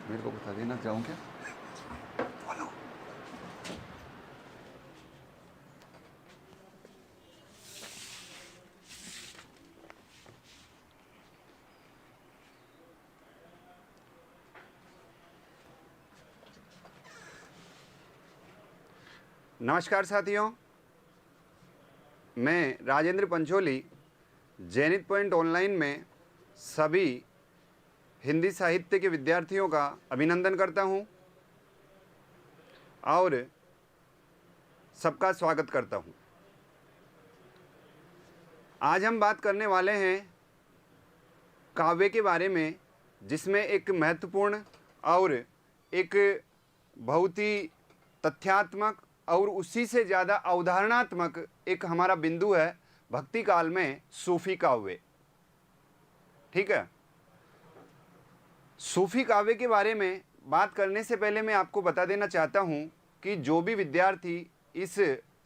मेरे को बता देना, जाऊँ क्या? बोलो। नमस्कार साथियों, मैं Rajendra Pancholi zenith point online में सभी हिंदी साहित्य के विद्यार्थियों का अभिनंदन करता हूं और सबका स्वागत करता हूं। आज हम बात करने वाले हैं काव्य के बारे में, जिसमें एक महत्वपूर्ण और एक बहुत ही तथ्यात्मक और उसी से ज़्यादा अवधारणात्मक एक हमारा बिंदु है भक्ति काल में सूफी काव्य। ठीक है, सूफी काव्य के बारे में बात करने से पहले मैं आपको बता देना चाहता हूं कि जो भी विद्यार्थी इस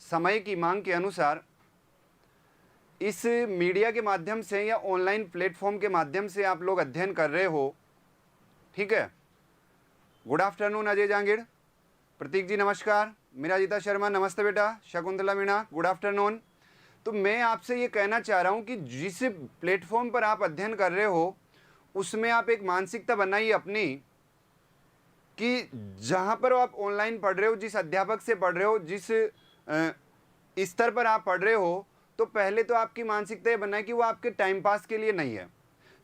समय की मांग के अनुसार इस मीडिया के माध्यम से या ऑनलाइन प्लेटफॉर्म के माध्यम से आप लोग अध्ययन कर रहे हो, ठीक है। गुड आफ्टरनून अजय जांगीर, प्रतीक जी नमस्कार, मीराजीता शर्मा नमस्ते बेटा, शकुंतला मीणा गुड आफ्टरनून। तो मैं आपसे ये कहना चाह रहा हूँ कि जिस प्लेटफॉर्म पर आप अध्ययन कर रहे हो उसमें आप एक मानसिकता बनाइए अपनी कि जहाँ पर आप ऑनलाइन पढ़ रहे हो, जिस अध्यापक से पढ़ रहे हो, जिस स्तर पर आप पढ़ रहे हो, तो पहले तो आपकी मानसिकता ये बनाए कि वो आपके टाइम पास के लिए नहीं है।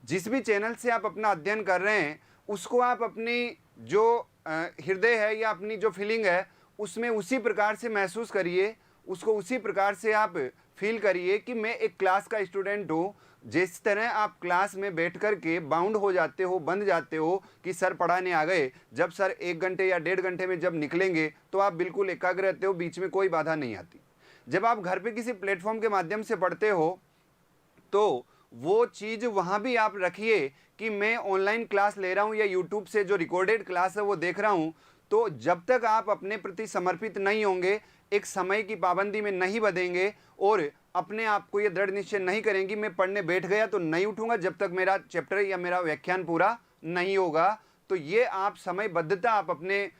जिस भी चैनल से आप अपना अध्ययन कर रहे हैं उसको आप अपनी जो हृदय है या अपनी जो फीलिंग है उसमें उसी प्रकार से महसूस करिए, उसको उसी प्रकार से आप फील करिए कि मैं एक क्लास का स्टूडेंट हूँ। जिस तरह आप क्लास में बैठ कर के बाउंड हो जाते हो, बंध जाते हो कि सर पढ़ाने आ गए, जब सर 1 घंटे या 1.5 घंटे में जब निकलेंगे तो आप बिल्कुल एकाग्र रहते हो, बीच में कोई बाधा नहीं आती। जब आप घर पे किसी प्लेटफॉर्म के माध्यम से पढ़ते हो तो वो चीज़ वहाँ भी आप रखिए कि मैं ऑनलाइन क्लास ले रहा हूँ या यूट्यूब से जो रिकॉर्डेड क्लास है वो देख रहा हूँ। तो जब तक आप अपने प्रति समर्पित नहीं होंगे, एक समय की पाबंदी में नहीं बंधेंगे और अपने आप को ये दृढ़ निश्चय नहीं करेंगे मैं पढ़ने बैठ गया तो नहीं उठूंगा जब तक मेरा चैप्टर या मेरा व्याख्यान पूरा नहीं होगा। तो ये आप समयबद्धता आप अपने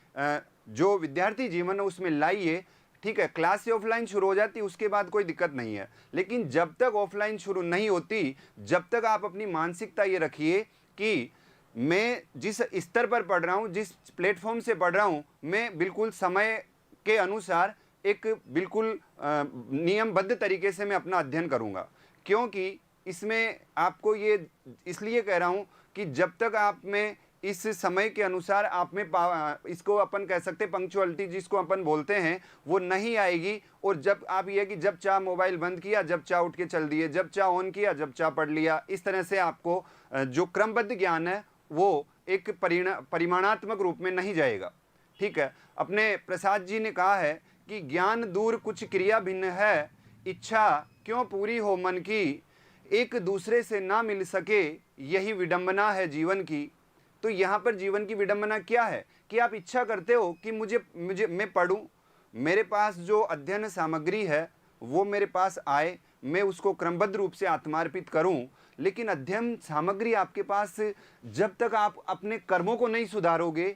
जो विद्यार्थी जीवन है उसमें लाइए। ठीक है, क्लास से ऑफलाइन शुरू हो जाती उसके बाद कोई दिक्कत नहीं है, लेकिन जब तक ऑफलाइन शुरू नहीं होती जब तक आप अपनी मानसिकता ये रखिए कि मैं जिस स्तर पर पढ़ रहा हूँ, जिस प्लेटफॉर्म से पढ़ रहा हूँ, मैं बिल्कुल समय के अनुसार एक बिल्कुल नियमबद्ध तरीके से मैं अपना अध्ययन करूँगा। क्योंकि इसमें आपको ये इसलिए कह रहा हूँ कि जब तक आप में इस समय के अनुसार आप में इसको अपन कह सकते हैं पंक्चुअलिटी जिसको अपन बोलते हैं वो नहीं आएगी। और जब आप ये कि जब चाह मोबाइल बंद किया, जब चाह उठ के चल दिए, जब चाह ऑन किया, जब चाह पढ़ लिया, इस तरह से आपको जो क्रमबद्ध ज्ञान है वो एक परिमाणात्मक रूप में नहीं जाएगा। ठीक है, अपने प्रसाद जी ने कहा है कि ज्ञान दूर कुछ क्रिया भिन्न है, इच्छा क्यों पूरी हो मन की, एक दूसरे से ना मिल सके यही विडंबना है जीवन की। तो यहाँ पर जीवन की विडंबना क्या है कि आप इच्छा करते हो कि मुझे मैं पढ़ूं, मेरे पास जो अध्ययन सामग्री है वो मेरे पास आए, मैं उसको क्रमबद्ध रूप से आत्मार्पित करूं, लेकिन अध्ययन सामग्री आपके पास जब तक आप अपने कर्मों को नहीं सुधारोगे,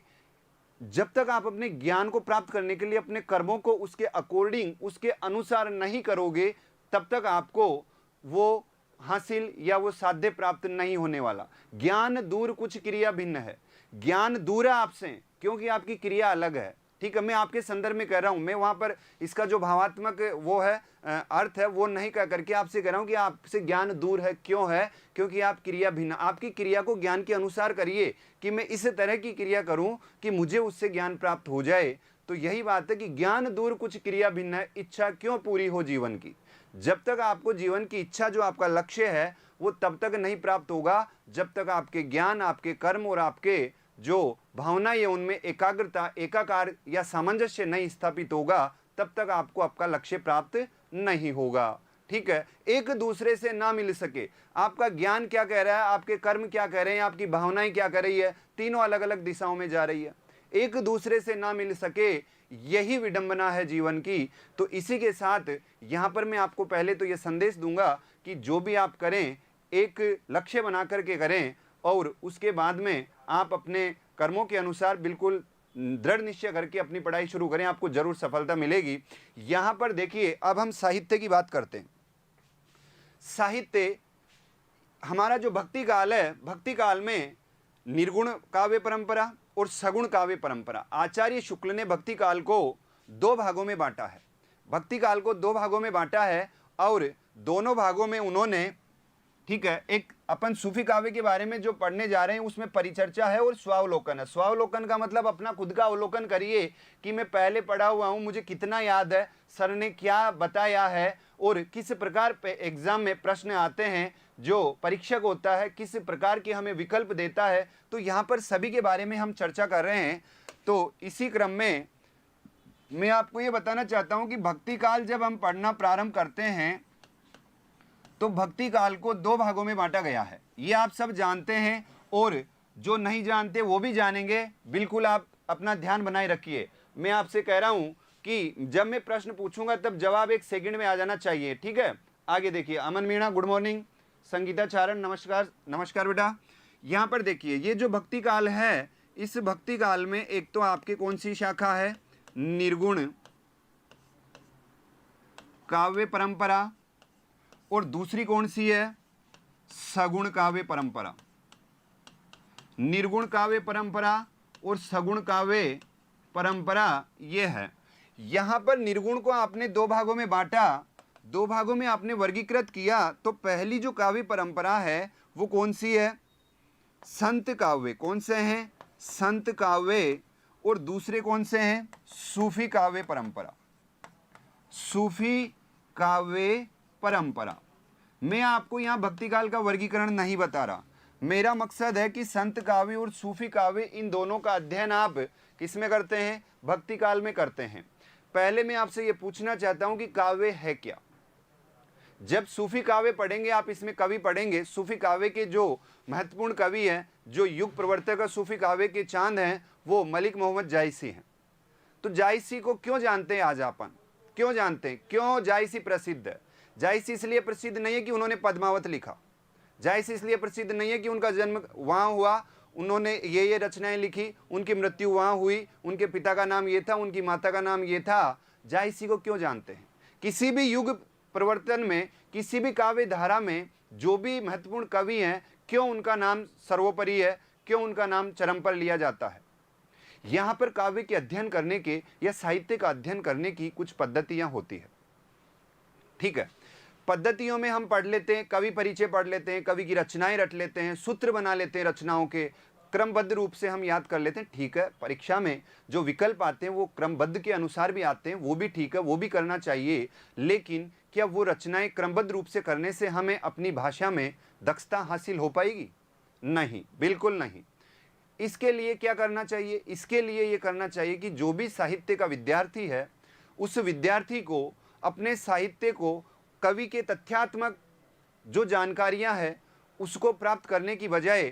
जब तक आप अपने ज्ञान को प्राप्त करने के लिए अपने कर्मों को उसके अकॉर्डिंग, उसके अनुसार नहीं करोगे, तब तक आपको वो हासिल या वो साध्य प्राप्त नहीं होने वाला। ज्ञान दूर कुछ क्रिया भिन्न है, ज्ञान दूर है आपसे क्योंकि आपकी क्रिया अलग है। ठीक है, मैं आपके संदर्भ में कह रहा हूं, मैं वहां पर इसका जो भावात्मक वो है अर्थ है वो नहीं कह करके आपसे कह रहा हूं कि आपसे ज्ञान दूर है। क्यों है? क्योंकि आप क्रिया भिन्न, आपकी क्रिया को ज्ञान के अनुसार करिए कि मैं इस तरह की क्रिया करूं कि मुझे उससे ज्ञान प्राप्त हो जाए। तो यही बात है कि ज्ञान दूर कुछ क्रिया भिन्न है, इच्छा क्यों पूरी हो जीवन की। जब तक आपको जीवन की इच्छा जो आपका लक्ष्य है वो तब तक नहीं प्राप्त होगा जब तक आपके ज्ञान, आपके कर्म और आपके जो भावना है उनमें एकाग्रता, एकाकार या सामंजस्य नहीं स्थापित होगा, तब तक आपको आपका लक्ष्य प्राप्त नहीं होगा। ठीक है, एक दूसरे से ना मिल सके, आपका ज्ञान क्या कह रहा है, आपके कर्म क्या कह रहे हैं, आपकी भावनाएं क्या कह रही है, तीनों अलग अलग दिशाओं में जा रही है। एक दूसरे से ना मिल सके यही विडंबना है जीवन की। तो इसी के साथ यहाँ पर मैं आपको पहले तो ये संदेश दूंगा कि जो भी आप करें एक लक्ष्य बना करके करें और उसके बाद में आप अपने कर्मों के अनुसार बिल्कुल दृढ़ निश्चय करके अपनी पढ़ाई शुरू करें, आपको जरूर सफलता मिलेगी। यहां पर देखिए, अब हम साहित्य की बात करते हैं। साहित्य हमारा जो भक्ति काल है, भक्ति काल में निर्गुण काव्य परंपरा और सगुण काव्य परंपरा, आचार्य शुक्ल ने भक्ति काल को दो भागों में बांटा है। भक्ति काल को दो भागों में बांटा है और दोनों भागों में उन्होंने, ठीक है, एक अपन सूफी काव्य के बारे में जो पढ़ने जा रहे हैं उसमें परिचर्चा है और स्वावलोकन है। स्वावलोकन का मतलब अपना खुद का अवलोकन करिए कि मैं पहले पढ़ा हुआ हूं, मुझे कितना याद है, सर ने क्या बताया है और किस प्रकार एग्जाम में प्रश्न आते हैं, जो परीक्षक होता है किस प्रकार के हमें विकल्प देता है। तो यहाँ पर सभी के बारे में हम चर्चा कर रहे हैं। तो इसी क्रम में मैं आपको ये बताना चाहता हूँ कि भक्ति काल जब हम पढ़ना प्रारंभ करते हैं तो भक्ति काल को दो भागों में बांटा गया है। ये आप सब जानते हैं और जो नहीं जानते वो भी जानेंगे। बिल्कुल आप अपना ध्यान बनाए रखिए। मैं आपसे कह रहा हूं कि जब मैं प्रश्न पूछूंगा तब जवाब 1 सेकंड में आ जाना चाहिए, ठीक है। आगे देखिए, अमन मीणा गुड मॉर्निंग, संगीता चारण नमस्कार। नमस्कार बेटा। यहाँ पर देखिए, ये जो भक्ति काल है, इस भक्ति काल में एक तो आपके कौन सी शाखा है, निर्गुण काव्य परंपरा, और दूसरी कौन सी है, सगुण काव्य परंपरा। निर्गुण काव्य परंपरा और सगुण काव्य परंपरा ये है। यहां पर निर्गुण को आपने दो भागों में बांटा, दो भागों में आपने वर्गीकृत किया। तो पहली जो काव्य परंपरा है वो कौन सी है, संत काव्य। कौन से हैं, संत काव्य। और दूसरे कौन से हैं, सूफी काव्य परंपरा। सूफी काव्य परंपरा। मैं आपको यहाँ भक्ति काल का वर्गीकरण नहीं बता रहा। मेरा मकसद है कि संत काव्य और सूफी काव्य, इन दोनों का अध्ययन आप किस में करते हैं, भक्ति काल में करते हैं। पहले मैं आपसे ये पूछना चाहता हूँ कि काव्य है क्या। जब सूफी काव्य पढ़ेंगे आप, इसमें कवि पढ़ेंगे, सूफी काव्य के जो महत्वपूर्ण कवि हैं, जो युग प्रवर्तक सूफी काव्य के चांद हैं, वो मलिक मोहम्मद जायसी हैं। तो जायसी को क्यों जानते हैं आज अपन, क्यों जानते हैं, क्यों जायसी प्रसिद्ध है। जायसी इसलिए प्रसिद्ध नहीं है कि उन्होंने पद्मावत लिखा, जायसी इसलिए प्रसिद्ध नहीं है कि उनका जन्म वहाँ हुआ, उन्होंने ये रचनाएं लिखी, उनकी मृत्यु वहाँ हुई, उनके पिता का नाम ये था, उनकी माता का नाम ये था। जायसी को क्यों जानते हैं, किसी भी युग प्रवर्तन में, किसी भी काव्य धारा में जो भी महत्वपूर्ण कवि हैं, क्यों उनका नाम सर्वोपरि है, क्यों उनका नाम चरम पर लिया जाता है। यहाँ पर काव्य के अध्ययन करने के या साहित्य का अध्ययन करने की कुछ पद्धतियाँ होती है, ठीक है। पद्धतियों में हम पढ़ लेते हैं, कवि परिचय पढ़ लेते हैं, कवि की रचनाएं रट लेते हैं, सूत्र बना लेते हैं, रचनाओं के क्रमबद्ध रूप से हम याद कर लेते हैं, ठीक है। परीक्षा में जो विकल्प आते हैं वो क्रमबद्ध के अनुसार भी आते हैं, वो भी ठीक है, वो भी करना चाहिए। लेकिन क्या वो रचनाएं क्रमबद्ध रूप से करने से हमें अपनी भाषा में दक्षता हासिल हो पाएगी? नहीं, बिल्कुल नहीं। इसके लिए क्या करना चाहिए, इसके लिए ये करना चाहिए कि जो भी साहित्य का विद्यार्थी है, उस विद्यार्थी को अपने साहित्य को, कवि के तथ्यात्मक जो जानकारियां हैं उसको प्राप्त करने की बजाय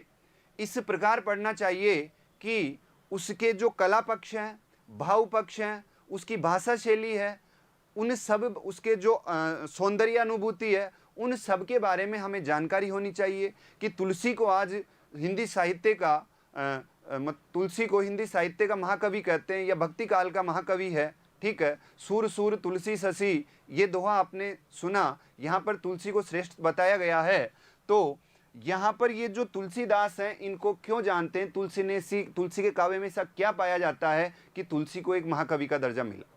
इस प्रकार पढ़ना चाहिए कि उसके जो कला पक्ष हैं, भाव पक्ष हैं, उसकी भाषा शैली है, उन सब, उसके जो सौंदर्य अनुभूति है, उन सब के बारे में हमें जानकारी होनी चाहिए। कि तुलसी को आज हिंदी साहित्य का तुलसी को हिंदी साहित्य का महाकवि कहते हैं या भक्ति काल का महाकवि है, ठीक है। सूर सूर तुलसी शशि, ये दोहा आपने सुना, यहाँ पर तुलसी को श्रेष्ठ बताया गया है। तो यहाँ पर ये जो तुलसीदास हैं, इनको क्यों जानते हैं, तुलसी के काव्य में ऐसा क्या पाया जाता है कि तुलसी को एक महाकवि का दर्जा मिला।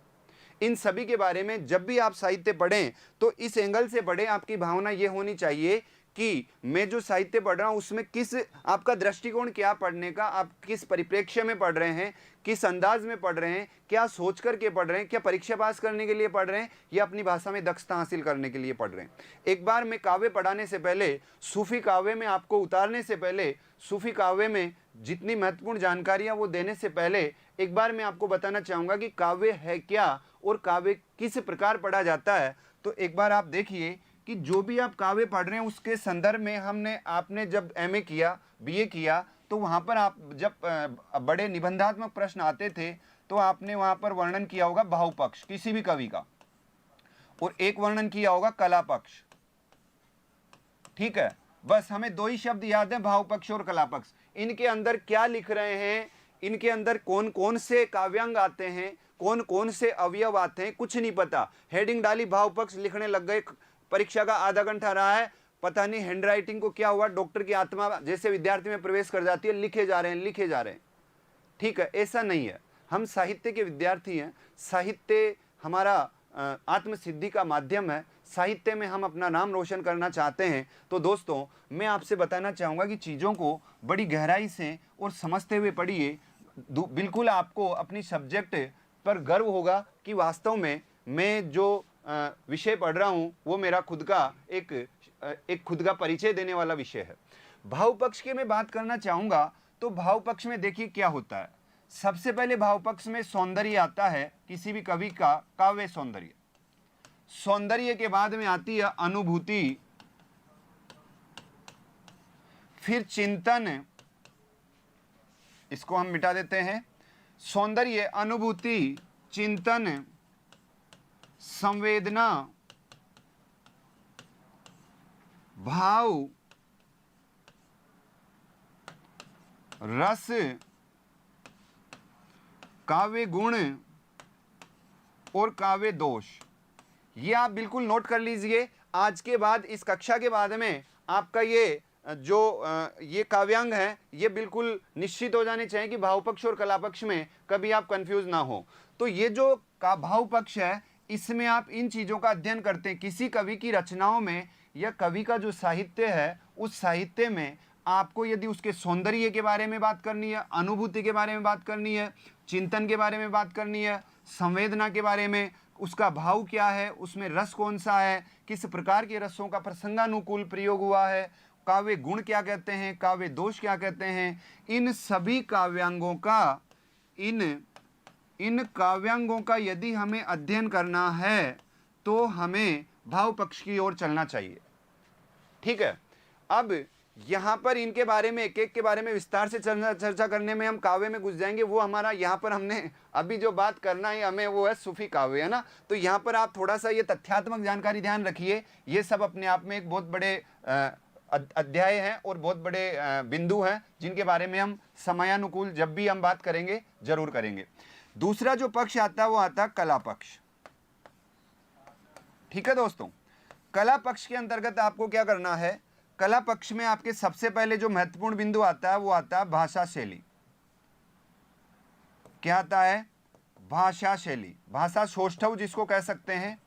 इन सभी के बारे में जब भी आप साहित्य पढ़ें तो इस एंगल से पढ़ें। आपकी भावना ये होनी चाहिए कि मैं जो साहित्य पढ़ रहा हूँ उसमें किस, आपका दृष्टिकोण क्या पढ़ने का, आप किस परिप्रेक्ष्य में पढ़ रहे हैं, किस अंदाज में पढ़ रहे हैं, क्या सोच करके पढ़ रहे हैं, क्या परीक्षा पास करने के लिए पढ़ रहे हैं या अपनी भाषा में दक्षता हासिल करने के लिए पढ़ रहे हैं। एक बार मैं काव्य पढ़ाने से पहले, सूफी काव्य में आपको उतारने से पहले, सूफी काव्य में जितनी महत्वपूर्ण जानकारियाँ वो देने से पहले, एक बार मैं आपको बताना चाहूँगा कि काव्य है क्या और काव्य किस प्रकार पढ़ा जाता है। तो एक बार आप देखिए कि जो भी आप काव्य पढ़ रहे हैं उसके संदर्भ में आपने जब एमए किया, बीए किया, तो वहाँ पर आप जब बड़े निबंधात्मक प्रश्न आते थे तो आपने वहाँ पर वर्णन किया होगा भाव पक्ष किसी भी कवि का, और एक वर्णन किया होगा कला पक्ष, ठीक है। बस हमें दो ही शब्द याद है, भाव पक्ष और कला पक्ष। इनके अंदर क्या लिख रहे हैं, इनके अंदर कौन कौन से काव्यांग आते हैं, कौन कौन से अवयव आते हैं, कुछ नहीं पता। हेडिंग डाली, भाव पक्ष लिखने लग गए। परीक्षा का आधा घंटा रहा है, पता नहीं हैंडराइटिंग को क्या हुआ, डॉक्टर की आत्मा जैसे विद्यार्थी में प्रवेश कर जाती है, लिखे जा रहे हैं लिखे जा रहे हैं। ठीक है, ऐसा नहीं है। हम साहित्य के विद्यार्थी हैं, साहित्य हमारा आत्मसिद्धि का माध्यम है, साहित्य में हम अपना नाम रोशन करना चाहते हैं। तो दोस्तों, मैं आपसे बताना चाहूँगा कि चीज़ों को बड़ी गहराई से और समझते हुए पढ़िए। बिल्कुल आपको अपनी सब्जेक्ट पर गर्व होगा कि वास्तव में मैं जो विषय पढ़ रहा हूँ वो मेरा खुद का एक खुद का परिचय देने वाला विषय है। भाव पक्ष की मैं बात करना चाहूँगा तो भाव पक्ष में देखिए क्या होता है। सबसे पहले भाव पक्ष में सौंदर्य आता है, किसी भी कवि का काव्य सौंदर्य। सौंदर्य के बाद में आती है अनुभूति, फिर चिंतन, इसको हम मिटा देते हैं। सौंदर्य, अनुभूति, चिंतन, संवेदना, भाव, रस, काव्य गुण और काव्य दोष। ये आप बिल्कुल नोट कर लीजिए। आज के बाद, इस कक्षा के बाद में आपका ये ये काव्यांग है, ये बिल्कुल निश्चित हो जाने चाहिए कि भाव पक्ष और कला पक्ष में कभी आप कंफ्यूज ना हो। तो ये जो का भाव पक्ष है, इसमें आप इन चीज़ों का अध्ययन करते हैं। किसी कवि की रचनाओं में या कवि का जो साहित्य है, उस साहित्य में आपको यदि उसके सौंदर्य के बारे में बात करनी है, अनुभूति के बारे में बात करनी है, चिंतन के बारे में बात करनी है, संवेदना के बारे में, उसका भाव क्या है, उसमें रस कौन सा है, किस प्रकार के रसों का प्रसंगानुकूल प्रयोग हुआ है, काव्य गुण क्या कहते हैं, काव्य दोष क्या कहते हैं, इन सभी काव्यांगों का इन काव्यांगों का यदि हमें अध्ययन करना है तो हमें भाव पक्ष की ओर चलना चाहिए। ठीक है, अब यहाँ पर इनके बारे में एक एक के बारे में विस्तार से चर्चा करने में हम काव्य में घुस जाएंगे। वो हमारा यहाँ पर हमने अभी जो बात करना है हमें, वो है सूफी काव्य, है ना। तो यहाँ पर आप थोड़ा सा ये तथ्यात्मक जानकारी ध्यान रखिए। ये सब अपने आप में एक बहुत बड़े अध्याय हैं और बहुत बड़े बिंदु हैं, जिनके बारे में हम समयानुकूल जब भी हम बात करेंगे जरूर करेंगे। दूसरा जो पक्ष आता है वो आता है कला पक्ष। ठीक है दोस्तों, कला पक्ष के अंतर्गत आपको क्या करना है, कला पक्ष में आपके सबसे पहले जो महत्वपूर्ण बिंदु आता है वो आता है भाषा शैली। क्या आता है? भाषा शैली, भाषा सौष्ठव जिसको कह सकते हैं,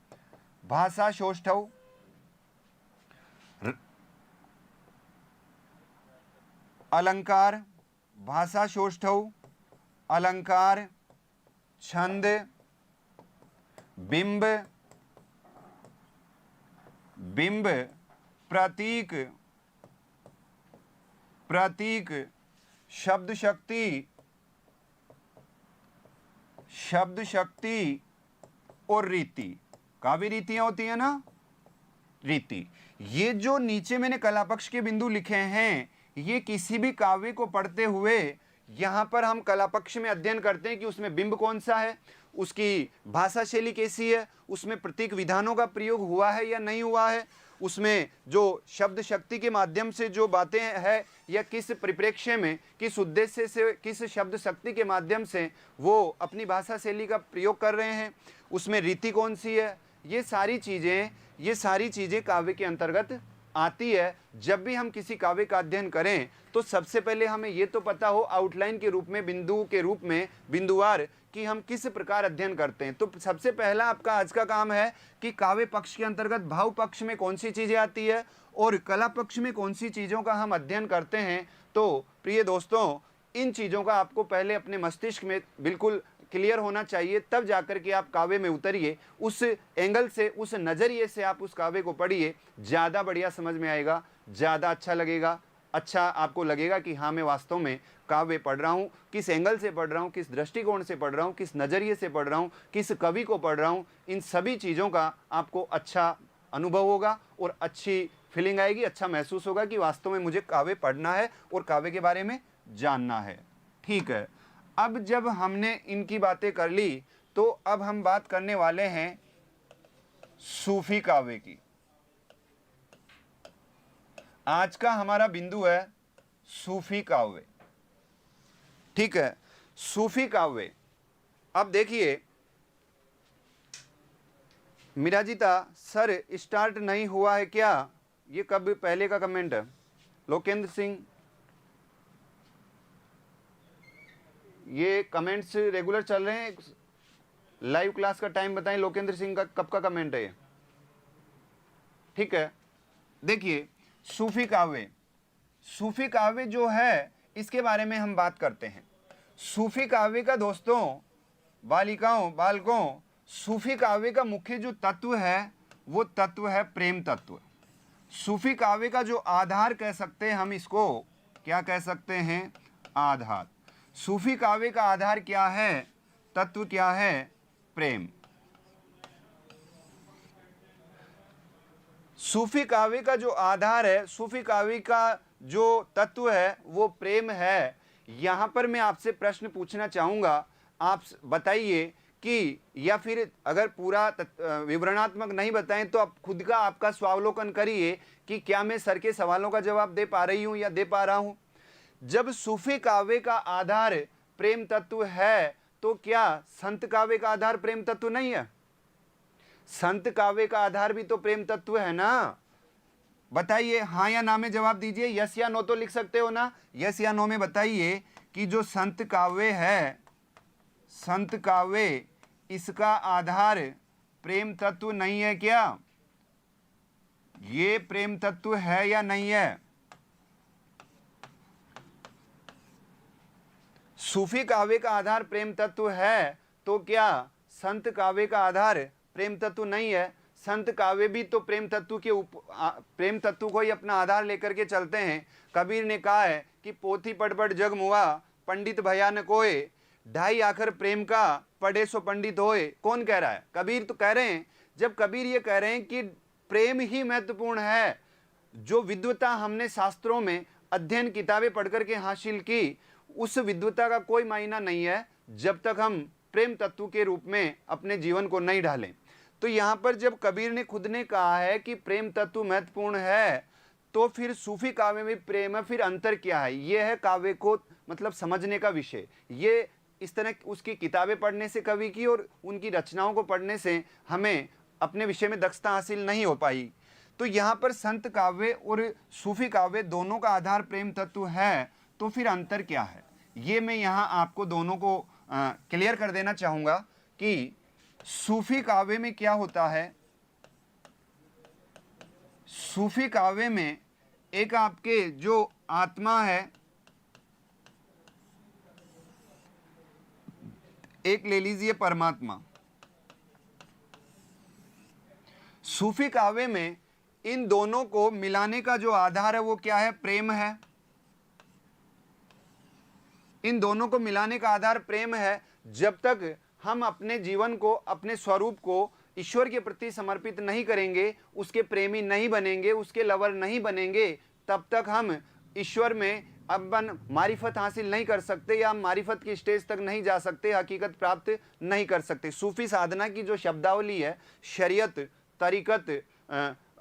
भाषा सौष्ठव, अलंकार, भाषा सौष्ठव, अलंकार, छंद, बिंब, प्रतीक, शब्द शक्ति और रीति। काव्य रीतियां होती है ना, रीति। ये जो नीचे मैंने कला पक्ष के बिंदु लिखे हैं, ये किसी भी काव्य को पढ़ते हुए यहाँ पर हम कला पक्ष में अध्ययन करते हैं कि उसमें बिंब कौन सा है, उसकी भाषा शैली कैसी है, उसमें प्रतीक विधानों का प्रयोग हुआ है या नहीं हुआ है, उसमें जो शब्द शक्ति के माध्यम से जो बातें हैं या किस परिप्रेक्ष्य में, किस उद्देश्य से, किस शब्द शक्ति के माध्यम से वो अपनी भाषा शैली का प्रयोग कर रहे हैं, उसमें रीति कौन सी है। ये सारी चीज़ें काव्य के अंतर्गत आती है। जब भी हम किसी काव्य का अध्ययन करें तो सबसे पहले हमें ये तो पता हो आउटलाइन के रूप में, बिंदु के रूप में, बिंदुवार, कि हम किस प्रकार अध्ययन करते हैं। तो सबसे पहला आपका आज का काम है कि काव्य पक्ष के अंतर्गत भाव पक्ष में कौन सी चीज़ें आती है और कला पक्ष में कौन सी चीज़ों का हम अध्ययन करते हैं। तो प्रिय दोस्तों, इन चीज़ों का आपको पहले अपने मस्तिष्क में बिल्कुल क्लियर होना चाहिए, तब जाकर के आप काव्य में उतरिए। उस एंगल से, उस नज़रिए से आप उस काव्य को पढ़िए, ज़्यादा बढ़िया समझ में आएगा, ज़्यादा अच्छा लगेगा। अच्छा आपको लगेगा कि हाँ, मैं वास्तव में काव्य पढ़ रहा हूँ, किस एंगल से पढ़ रहा हूँ, किस दृष्टिकोण से पढ़ रहा हूँ, किस नज़रिए से पढ़ रहा हूँ, किस कवि को पढ़ रहा हूँ। इन सभी चीज़ों का आपको अच्छा अनुभव होगा और अच्छी फीलिंग आएगी, अच्छा महसूस होगा कि वास्तव में मुझे काव्य पढ़ना है और काव्य के बारे में जानना है। ठीक है, अब जब हमने इनकी बातें कर ली तो अब हम बात करने वाले हैं सूफी काव्य की। आज का हमारा बिंदु है सूफी काव्य। ठीक है, सूफी काव्य। अब देखिए मिराजिता सर स्टार्ट नहीं हुआ है क्या? ये कब पहले का कमेंट है। लोकेंद्र सिंह, ये कमेंट्स रेगुलर चल रहे हैं? लाइव क्लास का टाइम बताएं। लोकेंद्र सिंह का कब का कमेंट है ये? ठीक है, देखिए सूफी काव्य, सूफी काव्य जो है इसके बारे में हम बात करते हैं। सूफी काव्य का दोस्तों, बालिकाओं, बालकों, सूफी काव्य का मुख्य जो तत्व है वो तत्व है प्रेम तत्व। सूफी काव्य का जो आधार कह सकते हैं हम इसको, क्या कह सकते हैं? आधार। सूफी काव्य का आधार क्या है? तत्व क्या है? प्रेम। सूफी काव्य का जो आधार है, सूफी काव्य का जो तत्व है वो प्रेम है। यहां पर मैं आपसे प्रश्न पूछना चाहूंगा, आप बताइए कि, या फिर अगर पूरा विवरणात्मक नहीं बताएं तो आप खुद का आपका स्वावलोकन करिए कि क्या मैं सर के सवालों का जवाब दे पा रही हूं या दे पा रहा हूं। जब सूफी काव्य का आधार प्रेम तत्व है तो क्या संत काव्य का आधार प्रेम तत्व नहीं है? संत काव्य का आधार भी तो प्रेम तत्व है ना। बताइए, हाँ या ना में जवाब दीजिए। यस या नो तो लिख सकते हो ना। यस या नो में बताइए कि जो संत काव्य है, संत काव्य, इसका आधार प्रेम तत्व नहीं है क्या? ये प्रेम तत्व है या नहीं है? सूफी काव्य का आधार प्रेम तत्व है तो क्या संत काव्य का आधार प्रेम तत्व नहीं है? संत काव्य भी तो प्रेम तत्व के प्रेम तत्व को ही अपना आधार लेकर के चलते हैं। कबीर ने कहा है कि पोथी पढ़ पढ़ जग मुआ, पंडित भया न कोय, ढाई आखर प्रेम का पढ़े सो पंडित होए। कौन कह रहा है? कबीर तो कह रहे हैं। जब कबीर ये कह रहे हैं कि प्रेम ही महत्वपूर्ण है, जो विद्वता हमने शास्त्रों में अध्ययन किताबें पढ़ करके हासिल की, उस विद्वता का कोई मायना नहीं है जब तक हम प्रेम तत्व के रूप में अपने जीवन को नहीं ढालें। तो यहाँ पर जब कबीर ने खुद ने कहा है कि प्रेम तत्व महत्वपूर्ण है, तो फिर सूफी काव्य में प्रेम है, फिर अंतर क्या है? यह है काव्य को मतलब समझने का विषय। ये इस तरह उसकी किताबें पढ़ने से कवि की और उनकी रचनाओं को पढ़ने से हमें अपने विषय में दक्षता हासिल नहीं हो पाई। तो यहाँ पर संत काव्य और सूफी काव्य दोनों का आधार प्रेम तत्व है, तो फिर अंतर क्या है? ये मैं यहाँ आपको दोनों को क्लियर कर देना चाहूँगा कि सूफी काव्य में क्या होता है। सूफी काव्य में एक आपके जो आत्मा है, एक ले लीजिए परमात्मा। सूफी काव्य में इन दोनों को मिलाने का जो आधार है वो क्या है? प्रेम है। इन दोनों को मिलाने का आधार प्रेम है। जब तक हम अपने जीवन को, अपने स्वरूप को ईश्वर के प्रति समर्पित नहीं करेंगे, उसके प्रेमी नहीं बनेंगे, उसके लवर नहीं बनेंगे, तब तक हम ईश्वर में अपन मारिफत हासिल नहीं कर सकते या मारिफत की स्टेज तक नहीं जा सकते, हकीकत प्राप्त नहीं कर सकते। सूफी साधना की जो शब्दावली है, शरीयत, तरीकत,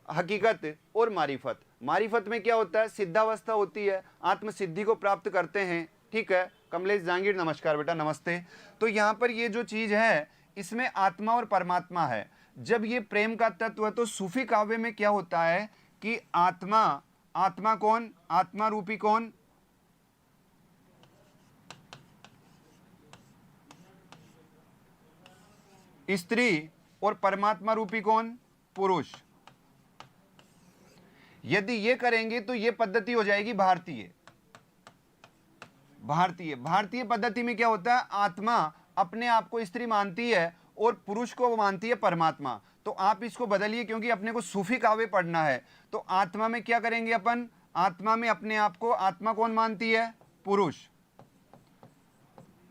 हकीकत और मारिफत। मारिफत में क्या होता है? सिद्धावस्था होती है, आत्मसिद्धि को प्राप्त करते हैं। ठीक है, कमलेश जहांगीर नमस्कार बेटा, नमस्ते। तो यहाँ पर ये जो चीज़ है इसमें आत्मा और परमात्मा है। जब ये प्रेम का तत्व है तो सूफी काव्य में क्या होता है कि आत्मा, आत्मा कौन? आत्मा रूपी कौन? स्त्री, और परमात्मा रूपी कौन? पुरुष। यदि ये करेंगे तो ये पद्धति हो जाएगी भारतीय। भारतीय पद्धति में क्या होता है? आत्मा अपने आप को स्त्री मानती है और पुरुष को मानती है परमात्मा। तो आप इसको बदलिए, क्योंकि अपने को सूफी काव्य पढ़ना है। तो आत्मा में क्या करेंगे अपन? आत्मा में अपने आप को आत्मा कौन मानती है? पुरुष।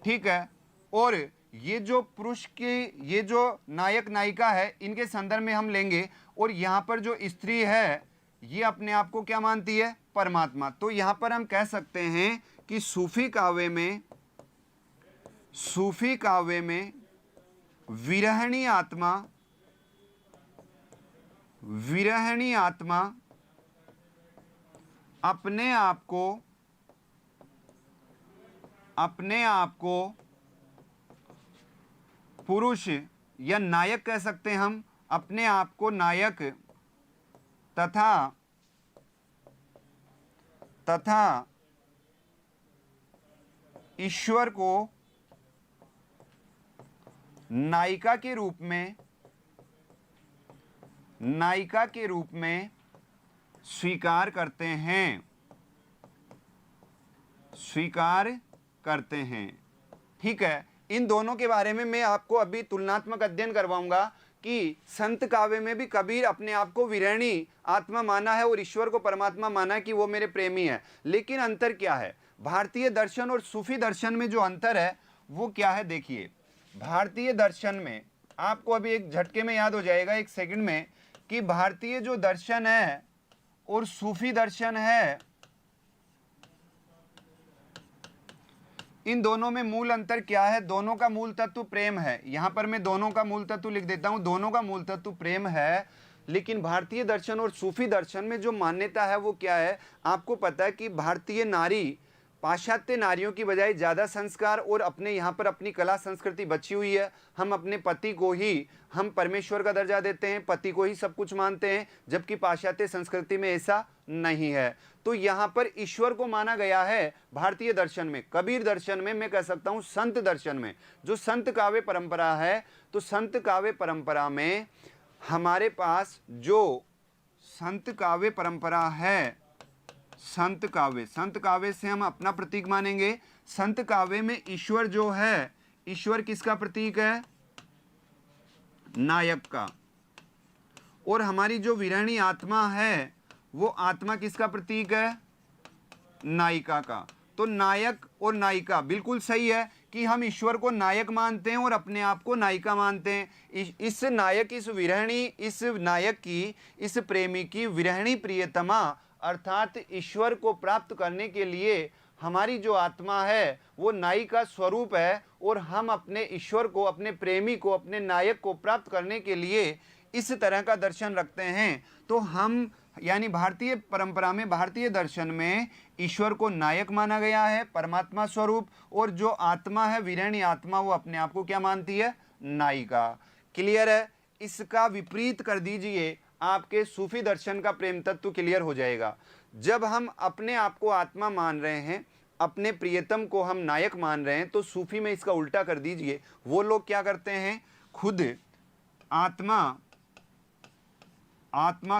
ठीक है, और ये जो पुरुष की ये जो नायक नायिका है, इनके संदर्भ में हम लेंगे, और यहाँ पर जो स्त्री है ये अपने आप को क्या मानती है? परमात्मा। तो यहाँ पर हम कह सकते हैं कि सूफी काव्य में विरहिणी आत्मा अपने आप को अपने आप को पुरुष या नायक कह सकते हैं हम, अपने आप को नायक तथा ईश्वर को नायिका के रूप में स्वीकार करते हैं। ठीक है, इन दोनों के बारे में मैं आपको अभी तुलनात्मक अध्ययन करवाऊंगा कि संत काव्य में भी कबीर अपने आप को विरहणी आत्मा माना है और ईश्वर को परमात्मा माना है कि वो मेरे प्रेमी है। लेकिन अंतर क्या है? भारतीय दर्शन और सूफी दर्शन में जो अंतर है वो क्या है? देखिए, भारतीय दर्शन में आपको अभी एक झटके में याद हो जाएगा, एक सेकंड में, कि भारतीय जो दर्शन है और सूफी दर्शन है, इन दोनों में मूल अंतर क्या है? दोनों का मूल तत्व प्रेम है। यहां पर मैं दोनों का मूल तत्व लिख देता हूं, दोनों का मूल तत्व प्रेम है। लेकिन भारतीय दर्शन और सूफी दर्शन में जो मान्यता है वो क्या है? आपको पता है कि भारतीय नारी पाश्चात्य नारियों की बजाय ज़्यादा संस्कार और अपने यहाँ पर अपनी कला संस्कृति बची हुई है। हम अपने पति को ही हम परमेश्वर का दर्जा देते हैं, पति को ही सब कुछ मानते हैं, जबकि पाश्चात्य संस्कृति में ऐसा नहीं है। तो यहाँ पर ईश्वर को माना गया है भारतीय दर्शन में। कबीर दर्शन में, मैं कह सकता हूँ संत दर्शन में, जो संत काव्य परंपरा है, तो संत काव्य परंपरा में हमारे पास जो संत काव्य परंपरा है, संत काव्य से हम अपना प्रतीक मानेंगे। संत काव्य में ईश्वर जो है, ईश्वर किसका प्रतीक है? नायक का। और हमारी जो विरहणी आत्मा है वो आत्मा किसका प्रतीक है? नायिका का। तो नायक और नायिका, बिल्कुल सही है कि हम ईश्वर को नायक मानते हैं और अपने आप को नायिका मानते हैं। इस नायक, इस विरहणी, इस नायक की, इस प्रेमी की विरहणी प्रियतमा अर्थात ईश्वर को प्राप्त करने के लिए हमारी जो आत्मा है वो नायिका स्वरूप है, और हम अपने ईश्वर को, अपने प्रेमी को, अपने नायक को प्राप्त करने के लिए इस तरह का दर्शन रखते हैं। तो हम, यानी भारतीय परंपरा में, भारतीय दर्शन में ईश्वर को नायक माना गया है, परमात्मा स्वरूप, और जो आत्मा है विरहणी आत्मा, वो अपने आप को क्या मानती है? नायिका। क्लियर है? इसका विपरीत कर दीजिए, आपके सूफी दर्शन का प्रेम तत्व क्लियर हो जाएगा। जब हम अपने आप को आत्मा मान रहे हैं, अपने प्रियतम को हम नायक मान रहे हैं, तो सूफी में इसका उल्टा कर दीजिए। वो लोग क्या करते हैं? खुद आत्मा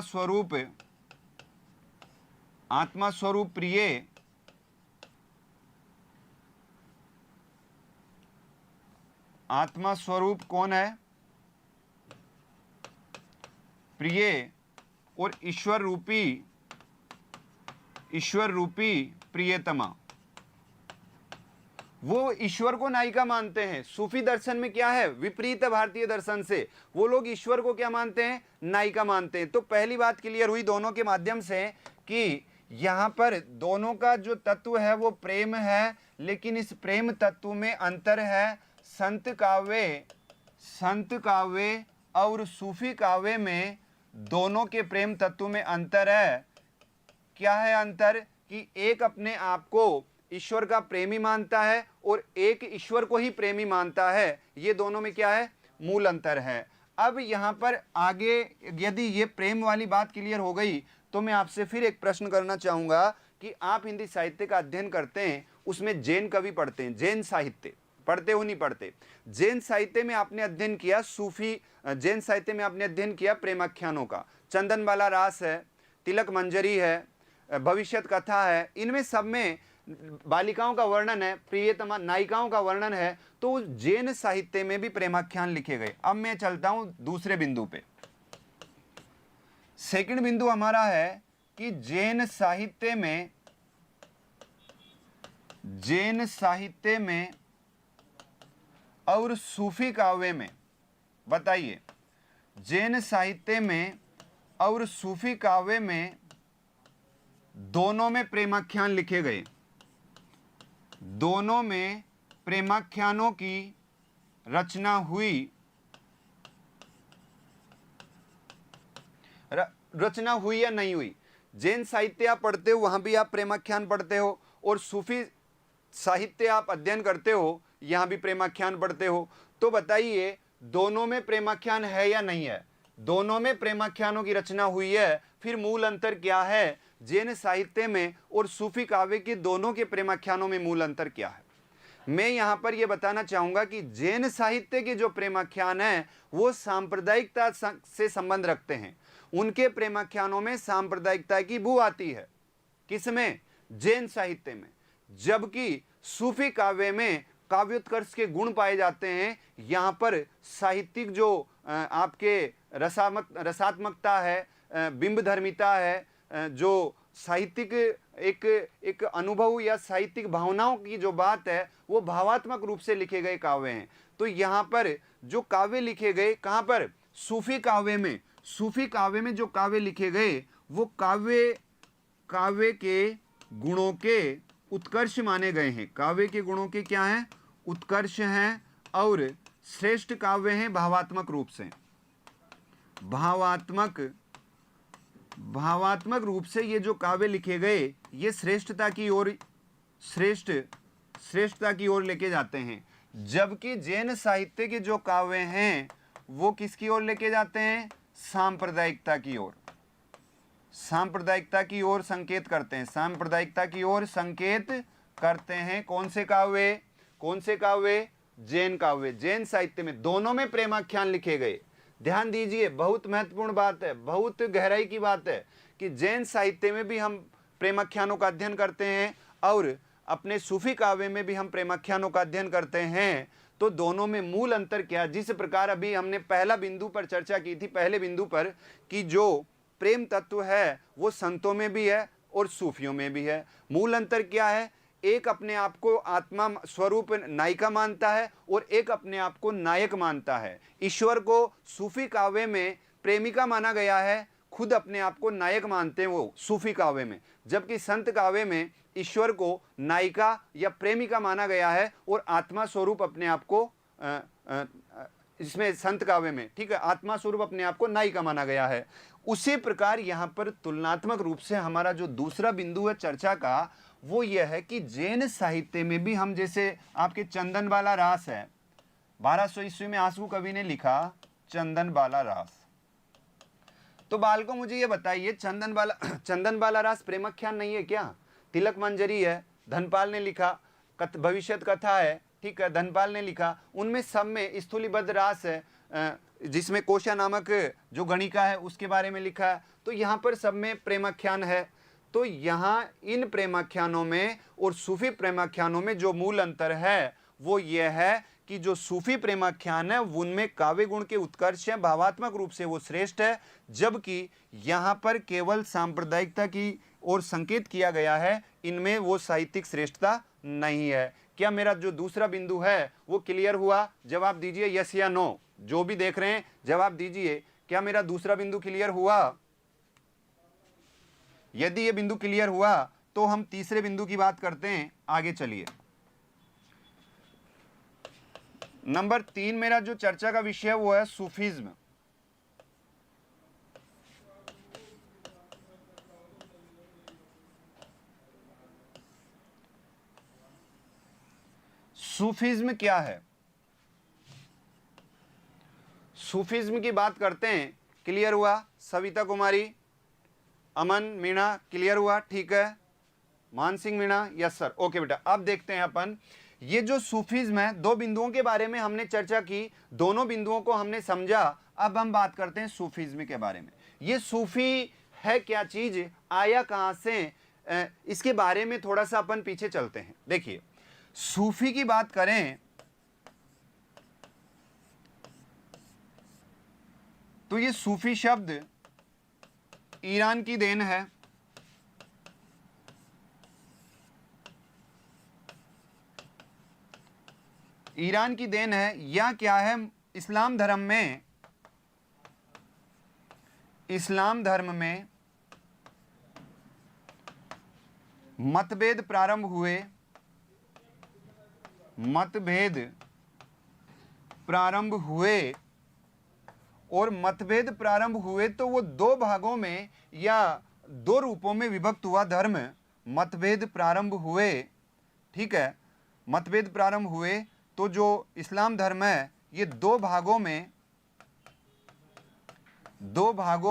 स्वरूप प्रिय, आत्मा स्वरूप कौन है? प्रिय, और ईश्वर रूपी प्रियतमा, वो ईश्वर को नायिका मानते हैं। सूफी दर्शन में क्या है? विपरीत है भारतीय दर्शन से। वो लोग ईश्वर को क्या मानते हैं? नायिका मानते हैं। तो पहली बात क्लियर हुई दोनों के माध्यम से कि यहाँ पर दोनों का जो तत्व है वो प्रेम है, लेकिन इस प्रेम तत्व में अंतर है। संत काव्य और सूफी काव्य में दोनों के प्रेम तत्व में अंतर है। क्या है अंतर? कि एक अपने आप को ईश्वर का प्रेमी मानता है और एक ईश्वर को ही प्रेमी मानता है। ये दोनों में क्या है? मूल अंतर है। अब यहाँ पर आगे यदि ये प्रेम वाली बात क्लियर हो गई तो मैं आपसे फिर एक प्रश्न करना चाहूँगा कि आप हिंदी साहित्य का अध्ययन करते हैं, उसमें जैन कवि पढ़ते हैं, जैन साहित्य पढ़ते हो नहीं पढ़ते? जैन साहित्य में आपने अध्ययन किया, सूफी जैन साहित्य में आपने अध्ययन किया प्रेमाख्यानों का। चंदनबाला रास है, तिलक मंजरी है, भविष्यत कथा है, इनमें सब में बालिकाओं का वर्णन है, प्रियतमा नायिकाओं का वर्णन है। तो जैन साहित्य में भी प्रेमाख्यान लिखे गए। अब मैं चलता हूं दूसरे बिंदु पे। सेकंड बिंदु हमारा है कि जैन साहित्य में और सूफी काव्य में, बताइए, जैन साहित्य में और सूफी काव्य में दोनों में प्रेमाख्यान लिखे गए। दोनों में प्रेमाख्यानों की रचना हुई, रचना हुई या नहीं हुई? जैन साहित्य आप पढ़ते हो, वहां भी आप प्रेमाख्यान पढ़ते हो, और सूफी साहित्य आप अध्ययन करते हो, यहाँ भी प्रेमाख्यान पढ़ते हो, तो बताइए दोनों में प्रेमाख्यान है या नहीं है? दोनों में प्रेमाख्यानों की रचना हुई है। फिर मूल अंतर क्या है? जैन साहित्य में और सूफी काव्य के दोनों के प्रेमाख्यानों में मूल अंतर क्या है? मैं यहाँ पर यह बताना चाहूंगा कि जैन साहित्य के जो प्रेमाख्यान हैं वो सांप्रदायिकता से संबंध रखते हैं। उनके प्रेमाख्यानों में सांप्रदायिकता की बू आती है। किसमें? जैन साहित्य में। जबकि सूफी काव्य में काव्योत्कर्ष के गुण पाए जाते हैं। यहाँ पर साहित्यिक जो आपके रसात्मकता है, बिंब धर्मिता है, जो साहित्यिक एक अनुभव या साहित्यिक भावनाओं की जो बात है वो भावात्मक रूप से लिखे गए काव्य हैं। तो यहाँ पर जो काव्य लिखे गए, कहाँ पर? सूफी काव्य में। सूफी काव्य में जो काव्य लिखे गए वो काव्य के गुणों के उत्कर्ष माने गए हैं। काव्य के गुणों के क्या हैं? उत्कर्ष हैं और श्रेष्ठ काव्य हैं भावात्मक रूप से। भावात्मक रूप से ये जो काव्य लिखे गए ये श्रेष्ठता की ओर लेके जाते हैं। जबकि जैन साहित्य के जो काव्य हैं वो किसकी ओर लेके जाते हैं? सांप्रदायिकता की ओर। सांप्रदायिकता की ओर संकेत करते हैं। सांप्रदायिकता की ओर संकेत करते हैं। कौन से काव्य? कौन से काव्य? जैन काव्य। जैन साहित्य में दोनों में प्रेमाख्यान लिखे गए। ध्यान दीजिए, बहुत महत्वपूर्ण बात है, बहुत गहराई की बात है कि जैन साहित्य में भी हम प्रेमाख्यानों का अध्ययन करते हैं और अपने सूफी काव्य में भी हम प्रेमाख्यानों का अध्ययन करते हैं। तो दोनों में मूल अंतर क्या? जिस प्रकार अभी हमने पहला बिंदु पर चर्चा की थी, पहले बिंदु पर, कि जो प्रेम तत्व है वो संतों में भी है और सूफियों में भी है। मूल अंतर क्या है? एक अपने आप को आत्मा स्वरूप नायिका मानता है और एक अपने आप को नायक मानता है। ईश्वर को सूफी काव्य में प्रेमिका माना गया है, खुद अपने आप को नायक मानते हैं वो सूफी काव्य में। जबकि संत काव्य में ईश्वर को नायिका या प्रेमिका माना गया है और आत्मा स्वरूप अपने आप को इसमें संत काव्य में, ठीक है, आत्मा स्वरूप अपने आप को नायिका माना गया है। उसी प्रकार यहाँ पर तुलनात्मक रूप से हमारा जो दूसरा बिंदु है चर्चा का वो यह है कि जैन साहित्य में भी हम, जैसे आपके चंदन बाला रास है, 1200 ईस्वी में आंसू कवि ने लिखा चंदन बाला रास। तो बालकों मुझे ये बताइए, चंदन बाला रास प्रेमाख्यान नहीं है क्या? तिलक मंजरी है, धनपाल ने लिखा, भविष्यत कथा है, ठीक है, धनपाल ने लिखा। उनमें सब में स्थूलिबद्ध रास है जिसमें कोशा नामक जो गणिका है उसके बारे में लिखा है। तो यहाँ पर सब में प्रेमाख्यान है। तो यहाँ इन प्रेमाख्यानों में और सूफी प्रेमाख्यानों में जो मूल अंतर है वो ये है कि जो सूफी प्रेमाख्यान है उनमें काव्य गुण के उत्कर्ष है, भावात्मक रूप से वो श्रेष्ठ है। जबकि यहाँ पर केवल सांप्रदायिकता की ओर संकेत किया गया है, इनमें वो साहित्यिक श्रेष्ठता नहीं है। क्या मेरा जो दूसरा बिंदु है वो क्लियर हुआ? जवाब दीजिए यस या नो। जो भी देख रहे हैं जवाब दीजिए, क्या मेरा दूसरा बिंदु क्लियर हुआ? यदि ये बिंदु क्लियर हुआ तो हम तीसरे बिंदु की बात करते हैं। आगे चलिए। नंबर 3 मेरा जो चर्चा का विषय है वो है सूफीज्म। सूफीज्म क्या है? सूफीज्म की बात करते हैं। क्लियर हुआ? सविता कुमारी, अमन, मीणा, क्लियर हुआ? ठीक है। मान Singh Meena, yes sir, okay बेटा। अब देखते हैं अपन ये जो सूफीज्म है, दो बिंदुओं के बारे में हमने चर्चा की, दोनों बिंदुओं को हमने समझा। अब हम बात करते हैं सूफीज्म के बारे में। ये सूफी है क्या चीज, आया कहां से, इसके बारे में थोड़ा सा अपन पीछे चलते हैं। देखिए, सूफी की बात करें तो ये सूफी शब्द ईरान की देन है। ईरान की देन है या क्या है? इस्लाम धर्म में मतभेद प्रारंभ हुए और मतभेद प्रारंभ हुए तो वो दो भागों में या दो रूपों में विभक्त हुआ धर्म। मतभेद प्रारंभ हुए, ठीक है, मतभेद प्रारंभ हुए तो जो इस्लाम धर्म है ये दो भागों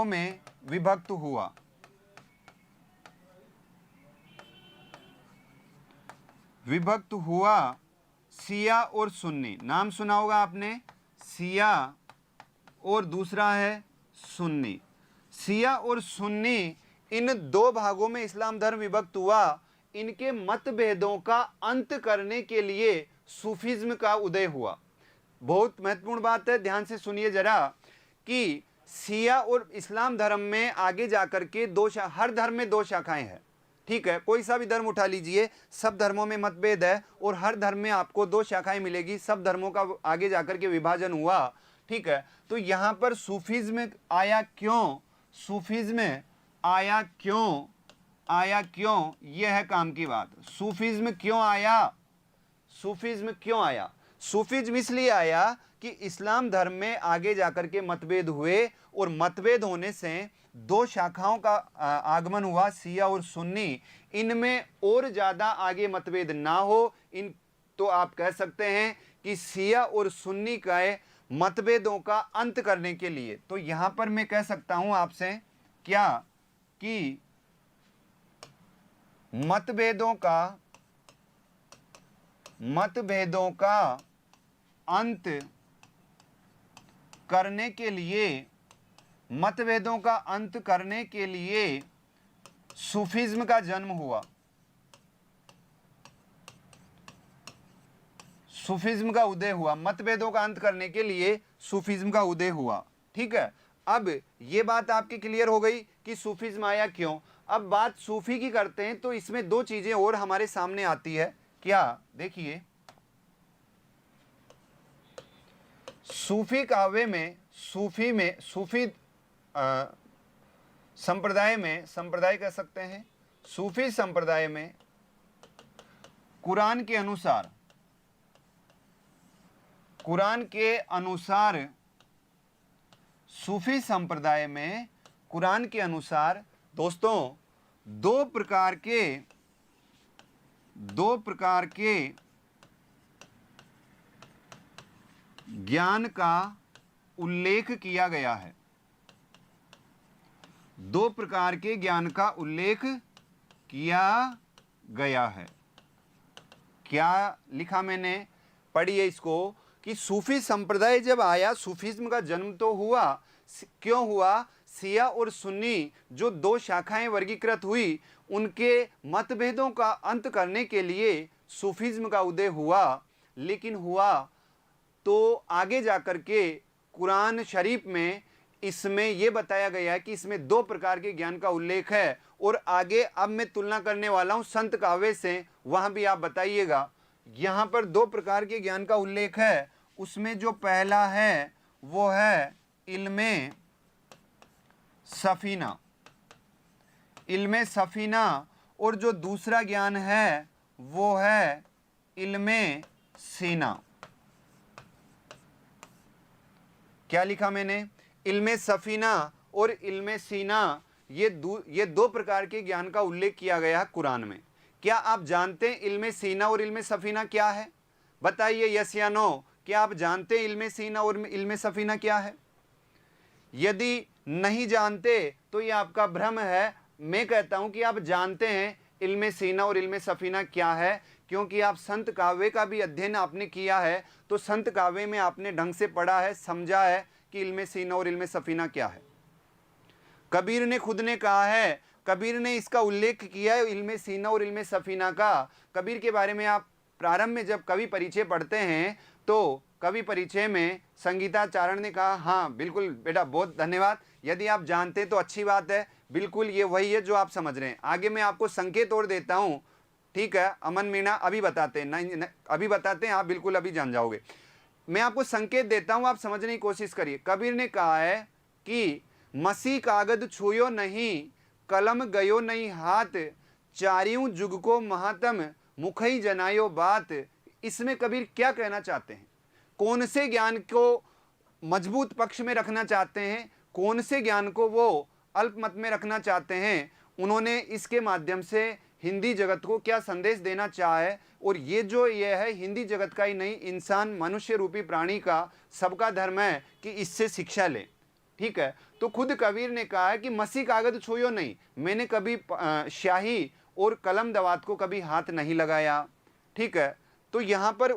में विभक्त हुआ। शिया और सुन्नी, नाम सुना होगा आपने, शिया और दूसरा है सुन्नी। शिया और सुन्नी इन दो भागों में इस्लाम धर्म विभक्त हुआ। इनके मतभेदों का अंत करने के लिए सूफीज्म का उदय हुआ। बहुत महत्वपूर्ण बात है, ध्यान से सुनिए जरा, कि शिया और इस्लाम धर्म में आगे जाकर के हर धर्म में दो शाखाएं हैं, ठीक है, कोई सा भी धर्म उठा लीजिए, सब धर्मों में मतभेद है और हर धर्म में आपको दो शाखाएं मिलेगी, सब धर्मों का आगे जाकर के विभाजन हुआ, ठीक है। तो यहां पर सूफीज्म आया क्यों, सूफीज्म आया क्यों, यह है काम की बात। सूफीज्म क्यों आया, सूफीज्म इसलिए आया कि इस्लाम धर्म में आगे जाकर के मतभेद हुए और मतभेद होने से दो शाखाओं का आगमन हुआ, शिया और सुन्नी। इनमें और ज्यादा आगे मतभेद ना हो, इन तो आप कह सकते हैं कि शिया और सुन्नी का मतभेदों का अंत करने के लिए, तो यहां पर मैं कह सकता हूं आपसे क्या कि मतभेदों का अंत करने के लिए सूफीज्म का जन्म हुआ, सूफीज्म का उदय हुआ। मतभेदों का अंत करने के लिए सूफीज्म का उदय हुआ, ठीक है। अब ये बात आपकी क्लियर हो गई कि सूफीज्म आया क्यों। अब बात सूफी की करते हैं तो इसमें दो चीजें और हमारे सामने आती है, क्या, देखिए, सूफी काव्य में, सूफी संप्रदाय कह सकते हैं, सूफी संप्रदाय में कुरान के अनुसार सूफी संप्रदाय में कुरान के अनुसार दोस्तों दो प्रकार के ज्ञान का उल्लेख किया गया है, दो प्रकार के ज्ञान का उल्लेख किया गया है। क्या लिखा मैंने, पढ़िए इसको, कि सूफी संप्रदाय जब आया, सूफीज्म का जन्म तो हुआ, क्यों हुआ, शिया और सुन्नी जो दो शाखाएं वर्गीकृत हुई, उनके मतभेदों का अंत करने के लिए सूफीज्म का उदय हुआ। लेकिन हुआ तो आगे जाकर के कुरान शरीफ में इसमें यह बताया गया है कि इसमें दो प्रकार के ज्ञान का उल्लेख है। और आगे अब मैं तुलना करने वाला हूं संत काव्य से, वहां भी आप बताइएगा। यहां पर दो प्रकार के ज्ञान का उल्लेख है, उसमें जो पहला है वो है इल्मे सफीना, और जो दूसरा ज्ञान है वो है इल्मे सीना। क्या लिखा मैंने, इल्मे सफीना और इल्मे सीना, ये दो प्रकार के ज्ञान का उल्लेख किया गया है कुरान में। क्या आप जानते हैं इल्मे सीना और इल्मे सफीना क्या है, बताइए यस या नो। क्या आप जानते हैं इल्मे सीना और इल्मे सफीना क्या है? यदि नहीं जानते तो ये आपका भ्रम है। मैं कहता हूं कि आप जानते हैं इल्मे सीना और इल्मे सफीना क्या है, क्योंकि आप संत काव्य का भी अध्ययन आपने किया है, तो संत काव्य में आपने ढंग से पढ़ा है, समझा है कि इल्मे सीना और इल्मे सफीना क्या है। कबीर ने खुद ने कहा है, कबीर ने इसका उल्लेख किया है इल्मे सीना और इल्मे सफीना का। कबीर के बारे में आप प्रारंभ में जब कवि परिचय पढ़ते हैं तो कवि परिचय में संगीताचारण ने कहा, हाँ बिल्कुल बेटा, बहुत धन्यवाद, यदि आप जानते तो अच्छी बात है, बिल्कुल ये वही है जो आप समझ रहे हैं। आगे मैं आपको संकेत और देता हूँ, ठीक है अमन मीणा, अभी बताते हैं, नहीं अभी बताते हैं, आप बिल्कुल अभी जान जाओगे। मैं आपको संकेत देता हूँ, आप समझने की कोशिश करिए। कबीर ने कहा है कि मसी कागद छुयो नहीं, कलम गयो नहीं हाथ, चारियों जुग को महात्म मुखई जनायो बात। इसमें कबीर क्या कहना चाहते हैं, कौन से ज्ञान को मजबूत पक्ष में रखना चाहते हैं, कौन से ज्ञान को वो अल्प मत में रखना चाहते हैं, उन्होंने इसके माध्यम से हिंदी जगत को क्या संदेश देना चाहा है। और ये है हिंदी जगत का ही नहीं, इंसान मनुष्य रूपी प्राणी का सबका धर्म है कि इससे शिक्षा ले। ठीक है, तो खुद कबीर ने कहा है कि मसी कागज छुयो नहीं, मैंने कभी स्याही और कलम दवात को कभी हाथ नहीं लगाया। ठीक है, तो यहाँ पर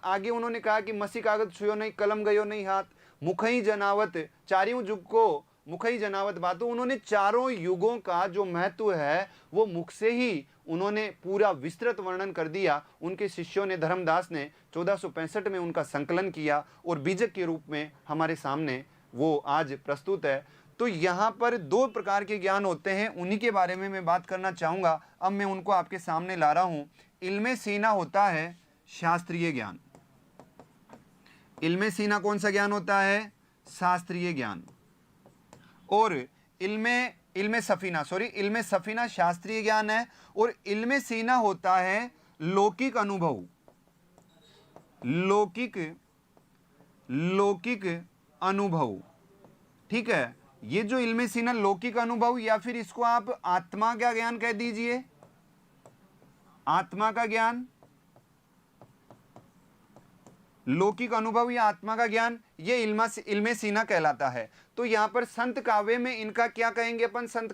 आगे उन्होंने कहा कि मसी कागज छुयो नहीं, कलम गयो नहीं हाथ, मुखई जनावत चारों युग को मुखई जनावत बातों। उन्होंने चारों युगों का जो महत्व है वो मुख से ही उन्होंने पूरा विस्तृत वर्णन कर दिया। उनके शिष्यों ने, धर्मदास ने 1465 में उनका संकलन किया और बीजक के रूप में हमारे सामने वो आज प्रस्तुत है। तो यहाँ पर दो प्रकार के ज्ञान होते हैं, उन्हीं के बारे में मैं बात करना चाहूँगा। अब मैं उनको आपके सामने ला रहा हूँ। इल्मे सीना होता है शास्त्रीय ज्ञान। इल्मे सीना कौन सा ज्ञान होता है? शास्त्रीय ज्ञान। और इल्मे सफीना शास्त्रीय ज्ञान है, और इल्मे सीना होता है लौकिक अनुभव। लौकिक अनुभव। ठीक है, ये जो इल्मे सीना लौकिक अनुभव, या फिर इसको आप आत्मा का ज्ञान कह दीजिए, आत्मा का ज्ञान, लौकिक अनुभव या आत्मा का ज्ञान, ये इल्मे सीना कहलाता है। तो यहाँ पर संत काव्य में इनका क्या कहेंगे अपन? संत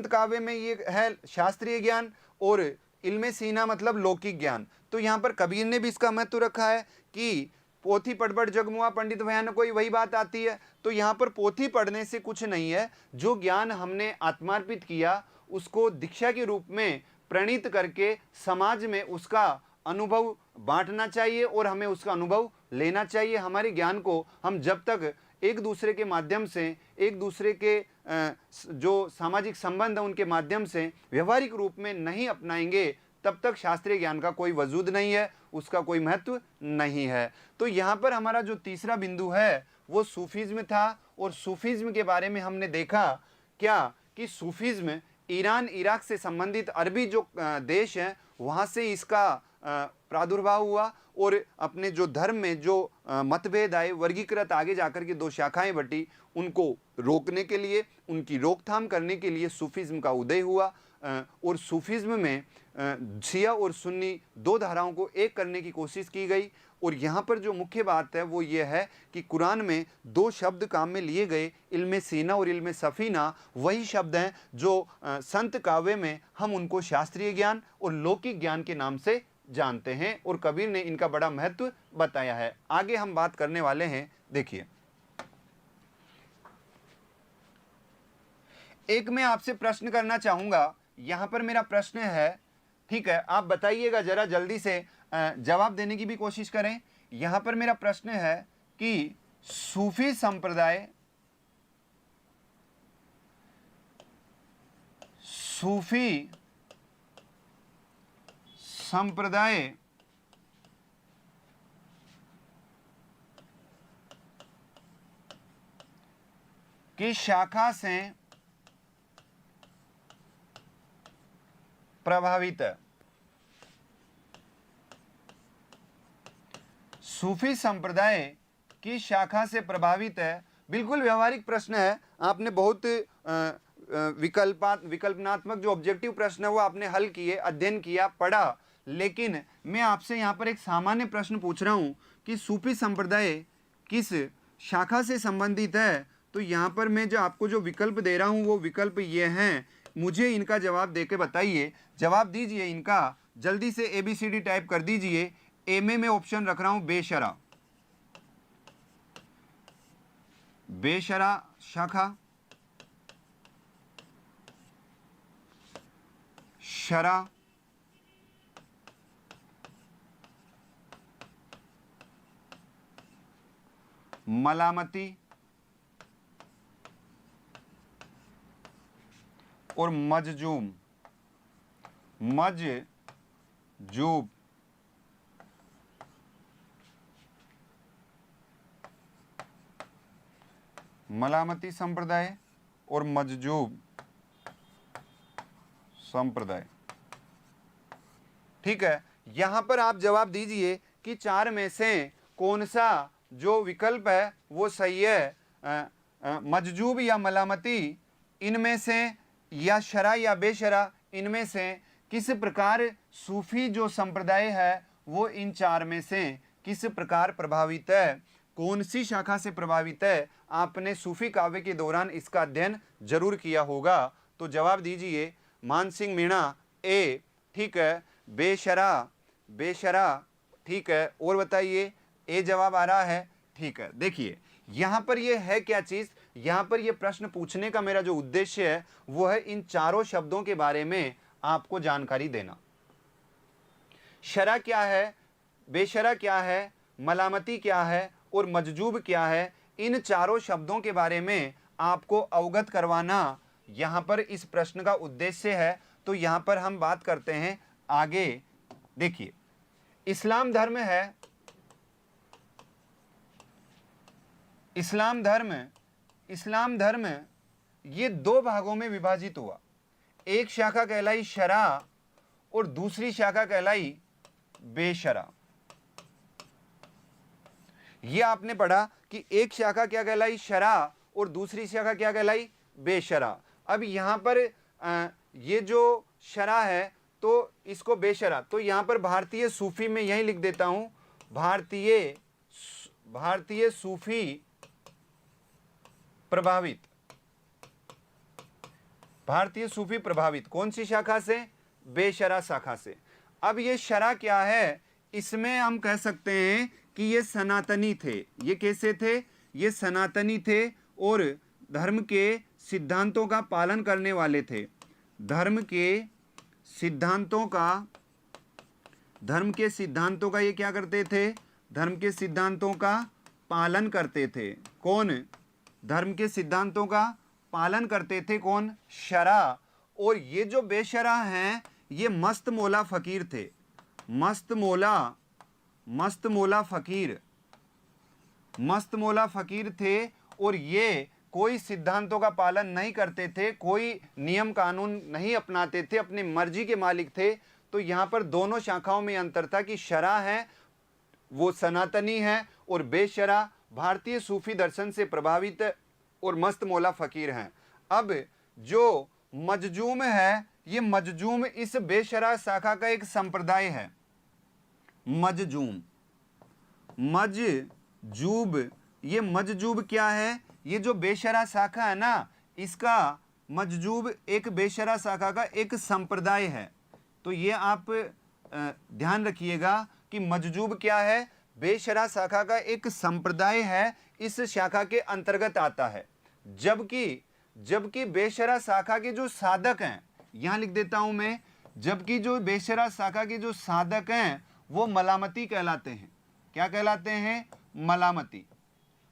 काव्य में ये है शास्त्रीय ज्ञान, और इल्मे सीना मतलब लौकिक ज्ञान। तो यहाँ पर कबीर ने भी इसका महत्व रखा है कि पोथी पढ़ जगमुआ पंडित भयान, कोई वही बात आती है। तो यहाँ पर पोथी पढ़ने से कुछ नहीं है, जो ज्ञान हमने आत्मार्पित किया उसको दीक्षा के रूप में प्रणीत करके समाज में उसका अनुभव बांटना चाहिए और हमें उसका अनुभव लेना चाहिए। हमारे ज्ञान को हम जब तक एक दूसरे के माध्यम से, एक दूसरे के जो सामाजिक संबंध है उनके माध्यम से व्यवहारिक रूप में नहीं अपनाएंगे, तब तक शास्त्रीय ज्ञान का कोई वजूद नहीं है, उसका कोई महत्व नहीं है। तो यहाँ पर हमारा जो तीसरा बिंदु है वो सूफीज्म था, और सूफीज्म के बारे में हमने देखा क्या कि सूफीज्म ईरान इराक से संबंधित अरबी जो देश हैं वहाँ से इसका प्रादुर्भाव हुआ, और अपने जो धर्म में जो मतभेद आए, वर्गीकृत आगे जाकर के दो शाखाएं बटी, उनको रोकने के लिए, उनकी रोकथाम करने के लिए सूफीज्म का उदय हुआ। और सूफीज्म में शिया और सुन्नी दो धाराओं को एक करने की कोशिश की गई। और यहाँ पर जो मुख्य बात है वो ये है कि कुरान में दो शब्द काम में लिए गए, इल्मे सीना और इल्मे सफीना, वही शब्द हैं जो संत काव्य में हम उनको शास्त्रीय ज्ञान और लौकिक ज्ञान के नाम से जानते हैं, और कबीर ने इनका बड़ा महत्व बताया है। आगे हम बात करने वाले हैं। देखिए, एक मैं आपसे प्रश्न करना चाहूंगा। यहां पर मेरा प्रश्न है, ठीक है, आप बताइएगा, जरा जल्दी से जवाब देने की भी कोशिश करें। यहां पर मेरा प्रश्न है कि सूफी संप्रदाय की शाखा से प्रभावित है। सूफी संप्रदाय की शाखा से प्रभावित है। बिल्कुल व्यवहारिक प्रश्न है। आपने बहुत विकल्पनात्मक जो ऑब्जेक्टिव प्रश्न है वो आपने हल किए, अध्ययन किया, पढ़ा। लेकिन मैं आपसे यहाँ पर एक सामान्य प्रश्न पूछ रहा हूँ कि सूफी संप्रदाय किस शाखा से संबंधित है। तो यहाँ पर मैं जो आपको जो विकल्प दे रहा हूँ वो विकल्प ये हैं। मुझे इनका जवाब दे के बताइए, जवाब दीजिए इनका, जल्दी से ABCD टाइप कर दीजिए। में ऑप्शन रख रहा हूँ बेशरा शाखा, शरा, मलामती और मजजूब। मलामती संप्रदाय और मजजूब संप्रदाय। ठीक है, यहां पर आप जवाब दीजिए कि चार में से कौन सा जो विकल्प है वो सही है। मजजूब या मलामती इनमें से, या शरा या बेशरा इनमें से, किस प्रकार सूफी जो संप्रदाय है वो इन चार में से किस प्रकार प्रभावित है, कौन सी शाखा से प्रभावित है। आपने सूफी काव्य के दौरान इसका अध्ययन जरूर किया होगा। तो जवाब दीजिए मानसिंह मीणा ए, ठीक है। बेशरा, बेशरा, ठीक है। और बताइए, ए जवाब आ रहा है, ठीक है। देखिए यहां पर ये है क्या चीज, यहां पर ये प्रश्न पूछने का मेरा जो उद्देश्य है वो है इन चारों शब्दों के बारे में आपको जानकारी देना। शरा क्या है, बेशरा क्या है, मलामती क्या है और मजजूब क्या है, इन चारों शब्दों के बारे में आपको अवगत करवाना यहां पर इस प्रश्न का उद्देश्य है। तो यहां पर हम बात करते हैं आगे। देखिए इस्लाम धर्म है, इस्लाम धर्म ये दो भागों में विभाजित हुआ। एक शाखा कहलाई शरा और दूसरी शाखा कहलाई बेशरा। ये आपने पढ़ा कि एक शाखा क्या कहलाई शरा और दूसरी शाखा क्या कहलाई बेशरा। अब यहां पर ये जो शरा है तो इसको बेशरा, तो यहां पर भारतीय सूफी में यही लिख देता हूं, भारतीय सूफी प्रभावित, भारतीय सूफी प्रभावित कौन सी शाखा से, बेशरा शाखा से। अब ये शरा क्या है, इसमें हम कह सकते हैं कि ये सनातनी थे। ये कैसे थे, ये सनातनी थे और धर्म के सिद्धांतों का पालन करने वाले थे। धर्म के सिद्धांतों का ये क्या करते थे, धर्म के सिद्धांतों का पालन करते थे। कौन, धर्म के सिद्धांतों का पालन करते थे कौन, शरा। और ये जो बेशरा हैं ये मस्त मौला फकीर थे, मस्त मौला फकीर थे। और ये कोई सिद्धांतों का पालन नहीं करते थे, कोई नियम कानून नहीं अपनाते थे, अपनी मर्जी के मालिक थे। तो यहाँ पर दोनों शाखाओं में अंतर था कि शरा है वो सनातनी है और बेशरा भारतीय सूफी दर्शन से प्रभावित और मस्त मौला फकीर हैं। अब जो मजजूम है, ये मजजूम इस बेशरा शाखा का एक संप्रदाय है। मजजूब, ये मजजूब क्या है, ये जो बेशरा शाखा है ना, इसका मजजूब एक बेशरा शाखा का एक संप्रदाय है। तो ये आप ध्यान रखिएगा कि मजजूब क्या है, बेशरा शाखा का एक संप्रदाय है, इस शाखा के अंतर्गत आता है। जबकि बेशरा शाखा के जो साधक हैं, यहां लिख देता हूं मैं, जबकि जो बेशरा शाखा के जो साधक हैं वो मलामती कहलाते हैं। क्या कहलाते हैं, मलामती,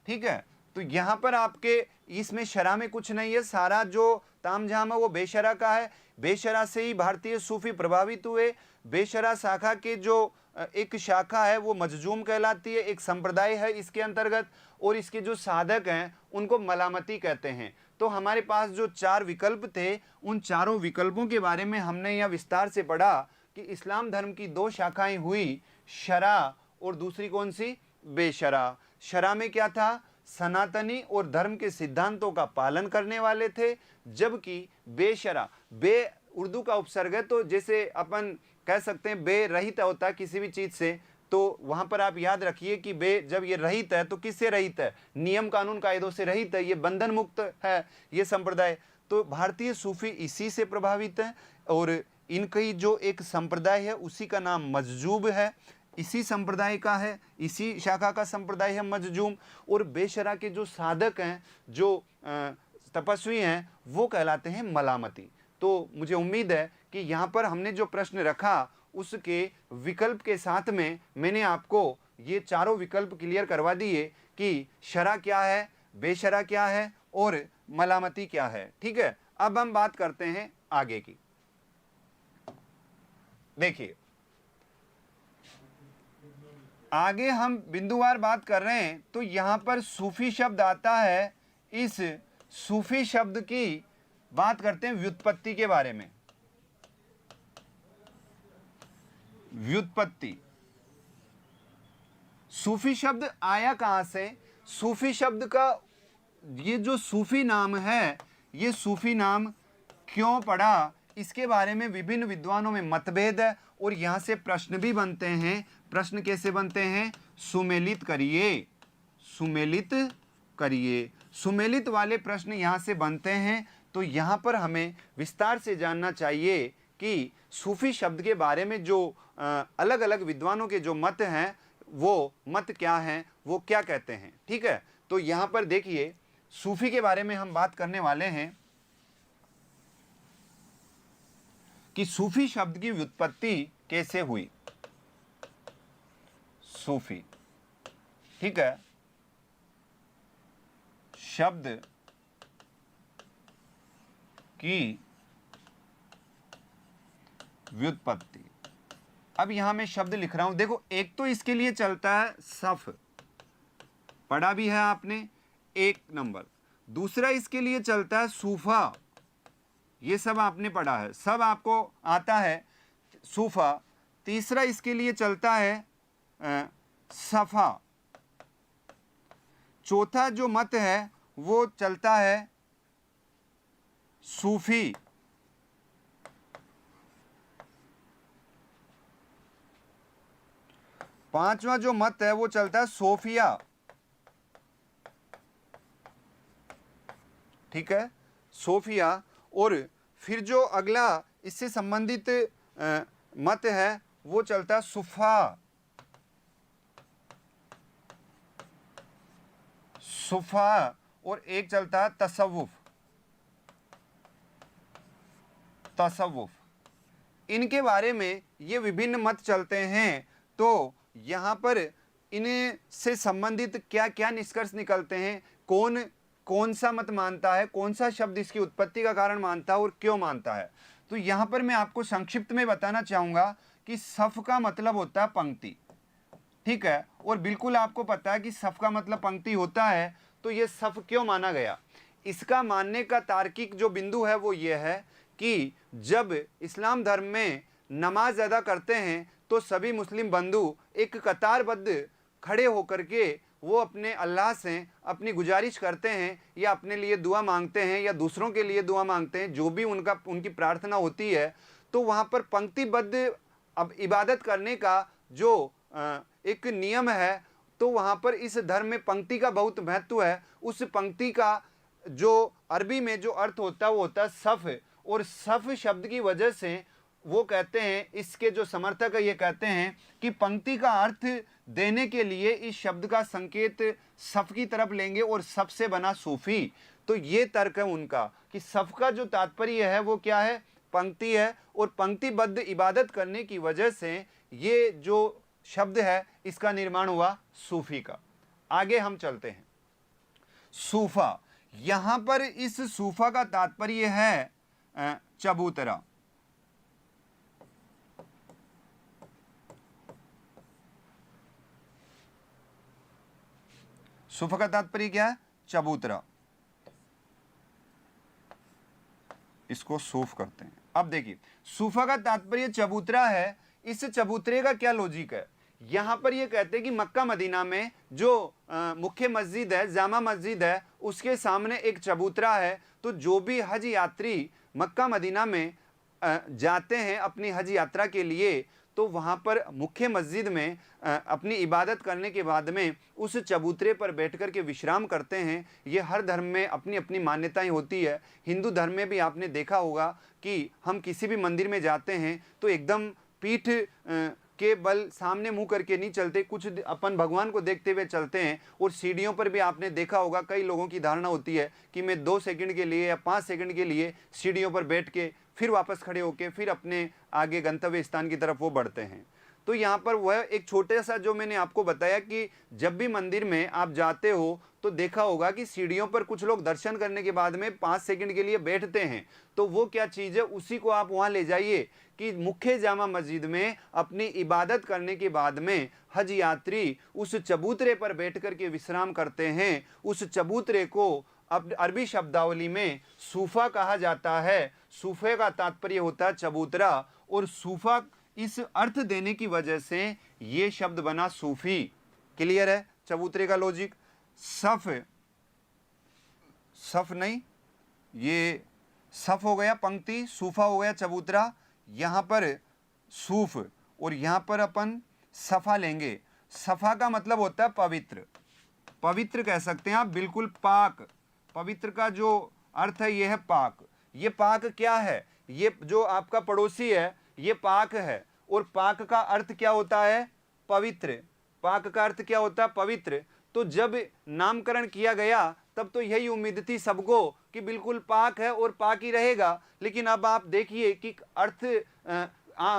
ठीक है। तो यहां पर आपके इसमें शरा में कुछ नहीं है, सारा जो तामझाम है वो बेशरा का है। बेशरा से ही भारतीय सूफी प्रभावित हुए। बेशरा शाखा के जो एक शाखा है वो मजजूम कहलाती है, एक संप्रदाय है इसके अंतर्गत, और इसके जो साधक हैं उनको मलामती कहते हैं। तो हमारे पास जो चार विकल्प थे, उन चारों विकल्पों के बारे में हमने यहाँ विस्तार से पढ़ा कि इस्लाम धर्म की दो शाखाएं हुई, शरा और दूसरी कौन सी, बेशरा। शरा में क्या था, सनातनी और धर्म के सिद्धांतों का पालन करने वाले थे। जबकि बेशरा, बे उर्दू का उपसर्ग है, तो जैसे अपन कह सकते हैं बे रहित होता है किसी भी चीज से, तो वहां पर आप याद रखिए कि बे जब ये रहित है तो किससे रहित है, नियम कानून कायदों से रहित है, ये बंधन मुक्त है ये संप्रदाय। तो भारतीय सूफी इसी से प्रभावित है और इनकी जो एक संप्रदाय है उसी का नाम मजजूब है, इसी संप्रदाय का है, इसी शाखा का संप्रदाय है मजजूम। और बेशरा के जो साधक हैं, जो तपस्वी हैं, वो कहलाते हैं मलामती। तो मुझे उम्मीद है कि यहाँ पर हमने जो प्रश्न रखा उसके विकल्प के साथ में मैंने आपको ये चारों विकल्प क्लियर करवा दिए कि शरा क्या है, बेशरा क्या है और मलामती क्या है, ठीक है। अब हम बात करते हैं आगे की। देखिए आगे हम बिंदुवार बात कर रहे हैं, तो यहां पर सूफी शब्द आता है। इस सूफी शब्द की बात करते हैं व्युत्पत्ति के बारे में। व्युत्पत्ति, सूफी शब्द आया कहां से, सूफी शब्द का ये जो सूफी नाम है, ये सूफी नाम क्यों पड़ा, इसके बारे में विभिन्न विद्वानों में मतभेद है और यहाँ से प्रश्न भी बनते हैं। प्रश्न कैसे बनते हैं? सुमेलित करिए, सुमेलित करिए, सुमेलित वाले प्रश्न यहाँ से बनते हैं। तो यहाँ पर हमें विस्तार से जानना चाहिए कि सूफी शब्द के बारे में जो अलग अलग विद्वानों के जो मत हैं वो मत क्या हैं, वो क्या कहते हैं। ठीक है, तो यहाँ पर देखिए सूफी के बारे में हम बात करने वाले हैं कि सूफी शब्द की व्युत्पत्ति कैसे हुई। सूफी, ठीक है, शब्द की व्युत्पत्ति। अब यहां मैं शब्द लिख रहा हूं, देखो एक तो इसके लिए चलता है सफ, पढ़ा भी है आपने, एक नंबर। दूसरा इसके लिए चलता है सूफा, ये सब आपने पढ़ा है, सब आपको आता है सूफा। तीसरा इसके लिए चलता है सफा। चौथा जो मत है वो चलता है सूफी। पांचवा जो मत है वो चलता है सोफिया। ठीक है, सोफिया। और फिर जो अगला इससे संबंधित मत है वो चलता है सुफा। सुफा। और एक चलता है तसव्वुफ। तसव्वुफ, इनके बारे में ये विभिन्न मत चलते हैं। तो यहाँ पर इनसे संबंधित क्या क्या निष्कर्ष निकलते हैं, कौन कौन सा मत मानता है, कौन सा शब्द इसकी उत्पत्ति का कारण मानता है और क्यों मानता है। तो यहाँ पर मैं आपको संक्षिप्त में बताना चाहूँगा कि सफ का मतलब होता है पंक्ति। ठीक है, और बिल्कुल आपको पता है कि सफ का मतलब पंक्ति होता है। तो ये सफ क्यों माना गया, इसका मानने का तार्किक जो बिंदु है वो ये है कि जब इस्लाम धर्म में नमाज अदा करते हैं तो सभी मुस्लिम बंधु एक कतारबद्ध खड़े होकर के वो अपने अल्लाह से अपनी गुजारिश करते हैं या अपने लिए दुआ मांगते हैं या दूसरों के लिए दुआ मांगते हैं, जो भी उनकी प्रार्थना होती है। तो वहाँ पर पंक्तिबद्ध अब इबादत करने का जो एक नियम है, तो वहाँ पर इस धर्म में पंक्ति का बहुत महत्व है। उस पंक्ति का जो अरबी में जो अर्थ होता है वो होता है सफ़। और सफ़ शब्द की वजह से वो कहते हैं, इसके जो समर्थक है ये कहते हैं कि पंक्ति का अर्थ देने के लिए इस शब्द का संकेत सफ़ की तरफ लेंगे और सफ़ से बना सूफी। तो ये तर्क है उनका कि सफ़ का जो तात्पर्य है वो क्या है, पंक्ति है। और पंक्तिबद्ध इबादत करने की वजह से ये जो शब्द है इसका निर्माण हुआ सूफी का। आगे हम चलते हैं। सूफा, यहाँ पर इस सूफा का तात्पर्य है चबूतरा। सूफा का तात्पर्य क्या है, चबूतरा। इसको सूफ करते हैं। अब देखिए सूफा का तात्पर्य चबूतरा है। इस चबूतरे का क्या लॉजिक है, यहाँ पर ये कहते हैं कि मक्का मदीना में जो मुख्य मस्जिद है, जामा मस्जिद है, उसके सामने एक चबूतरा है। तो जो भी हज यात्री मक्का मदीना में जाते हैं अपनी हज यात्रा के लिए, तो वहाँ पर मुख्य मस्जिद में अपनी इबादत करने के बाद में उस चबूतरे पर बैठ कर के विश्राम करते हैं। ये हर धर्म में अपनी अपनी मान्यताएं होती है। हिंदू धर्म में भी आपने देखा होगा कि हम किसी भी मंदिर में जाते हैं तो एकदम पीठ के बल सामने मुंह करके नहीं चलते, कुछ अपन भगवान को देखते हुए चलते हैं। और सीढ़ियों पर भी आपने देखा होगा, कई लोगों की धारणा होती है कि मैं 2 सेकंड के लिए या 5 सेकंड के लिए सीढ़ियों पर बैठ के फिर वापस खड़े होके फिर अपने आगे गंतव्य स्थान की तरफ वो बढ़ते हैं। तो यहाँ पर वह एक छोटा सा जो मैंने आपको बताया कि जब भी मंदिर में आप जाते हो तो देखा होगा कि सीढ़ियों पर कुछ लोग दर्शन करने के बाद में 5 सेकंड के लिए बैठते हैं। तो वो क्या चीज़ है, उसी को आप वहाँ ले जाइए कि मुख्य जामा मस्जिद में अपनी इबादत करने के बाद में हज यात्री उस चबूतरे पर बैठ कर के विश्राम करते हैं। उस चबूतरे को अब अरबी शब्दावली में सूफा कहा जाता है। सूफे का तात्पर्य होता है चबूतरा, और सूफा इस अर्थ देने की वजह से ये शब्द बना सूफी। क्लियर है चबूतरे का लॉजिक। सफ, सफ नहीं, ये सफ हो गया पंक्ति, सूफा हो गया चबूतरा, यहाँ पर सूफ और यहाँ पर अपन सफ़ा लेंगे। सफ़ा का मतलब होता है पवित्र, पवित्र कह सकते हैं आप, बिल्कुल पाक। पवित्र का जो अर्थ है ये है पाक। ये पाक क्या है? ये जो आपका पड़ोसी है ये पाक है, और पाक का अर्थ क्या होता है? पवित्र। पाक का अर्थ क्या होता है? पवित्र। तो जब नामकरण किया गया तब तो यही उम्मीद थी सबको कि बिल्कुल पाक है और पाक ही रहेगा, लेकिन अब आप देखिए कि अर्थ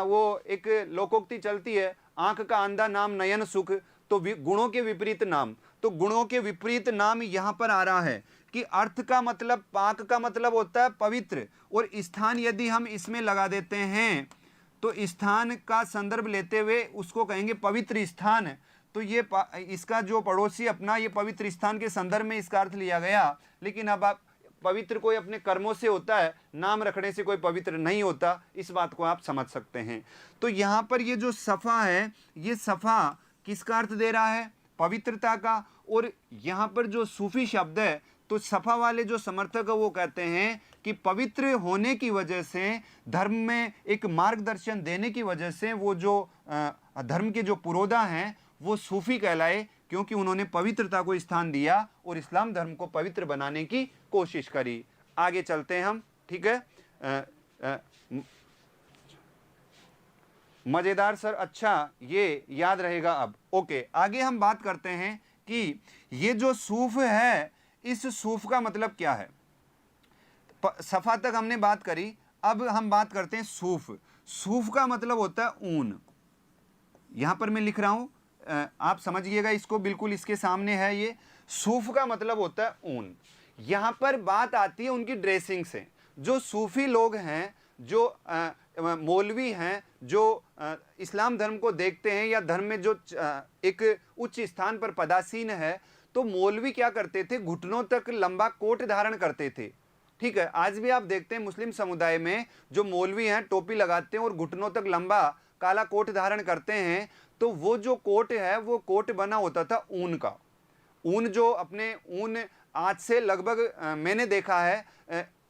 वो एक लोकोक्ति चलती है, आंख का अंधा नाम नयन सुख, तो गुणों के विपरीत नाम। तो गुणों के विपरीत नाम यहां पर आ रहा है कि अर्थ का मतलब, पाक का मतलब होता है पवित्र, और स्थान यदि हम इसमें लगा देते हैं तो स्थान का संदर्भ लेते हुए उसको कहेंगे पवित्र स्थान। तो ये इसका जो पड़ोसी अपना, ये पवित्र स्थान के संदर्भ में इसका अर्थ लिया गया। लेकिन अब आप, पवित्र कोई अपने कर्मों से होता है, नाम रखने से कोई पवित्र नहीं होता, इस बात को आप समझ सकते हैं। तो यहाँ पर ये जो सफ़ा है, ये सफ़ा किसका अर्थ दे रहा है? पवित्रता का। और यहाँ पर जो सूफी शब्द है, तो सफ़ा वाले जो समर्थक है वो कहते हैं कि पवित्र होने की वजह से, धर्म में एक मार्गदर्शन देने की वजह से, वो जो धर्म के जो पुरोधा हैं वो सूफी कहलाए, क्योंकि उन्होंने पवित्रता को स्थान दिया और इस्लाम धर्म को पवित्र बनाने की कोशिश करी। आगे चलते हैं हम, ठीक है। मज़ेदार सर, अच्छा ये याद रहेगा अब। ओके, आगे हम बात करते हैं कि ये जो सूफ है, इस सूफ का मतलब क्या है। सफ़ा तक हमने बात करी, अब हम बात करते हैं सूफ। सूफ का मतलब होता है ऊन। यहाँ पर मैं लिख रहा हूँ, आप समझिएगा इसको, बिल्कुल इसके सामने है ये। सूफ का मतलब होता है ऊन। यहाँ पर बात आती है उनकी ड्रेसिंग से। जो सूफी लोग हैं, जो मौलवी हैं, जो इस्लाम धर्म को देखते हैं या धर्म में जो एक उच्च स्थान पर पदासीन है, तो मौलवी क्या करते थे? घुटनों तक लंबा कोट धारण करते थे। ठीक है, आज भी आप देखते हैं मुस्लिम समुदाय में जो मौलवी हैं टोपी लगाते हैं और घुटनों तक लंबा काला कोट धारण करते हैं। तो वो जो कोट है, वो कोट बना होता था ऊन का। ऊन जो अपने ऊन, आज से लगभग मैंने देखा है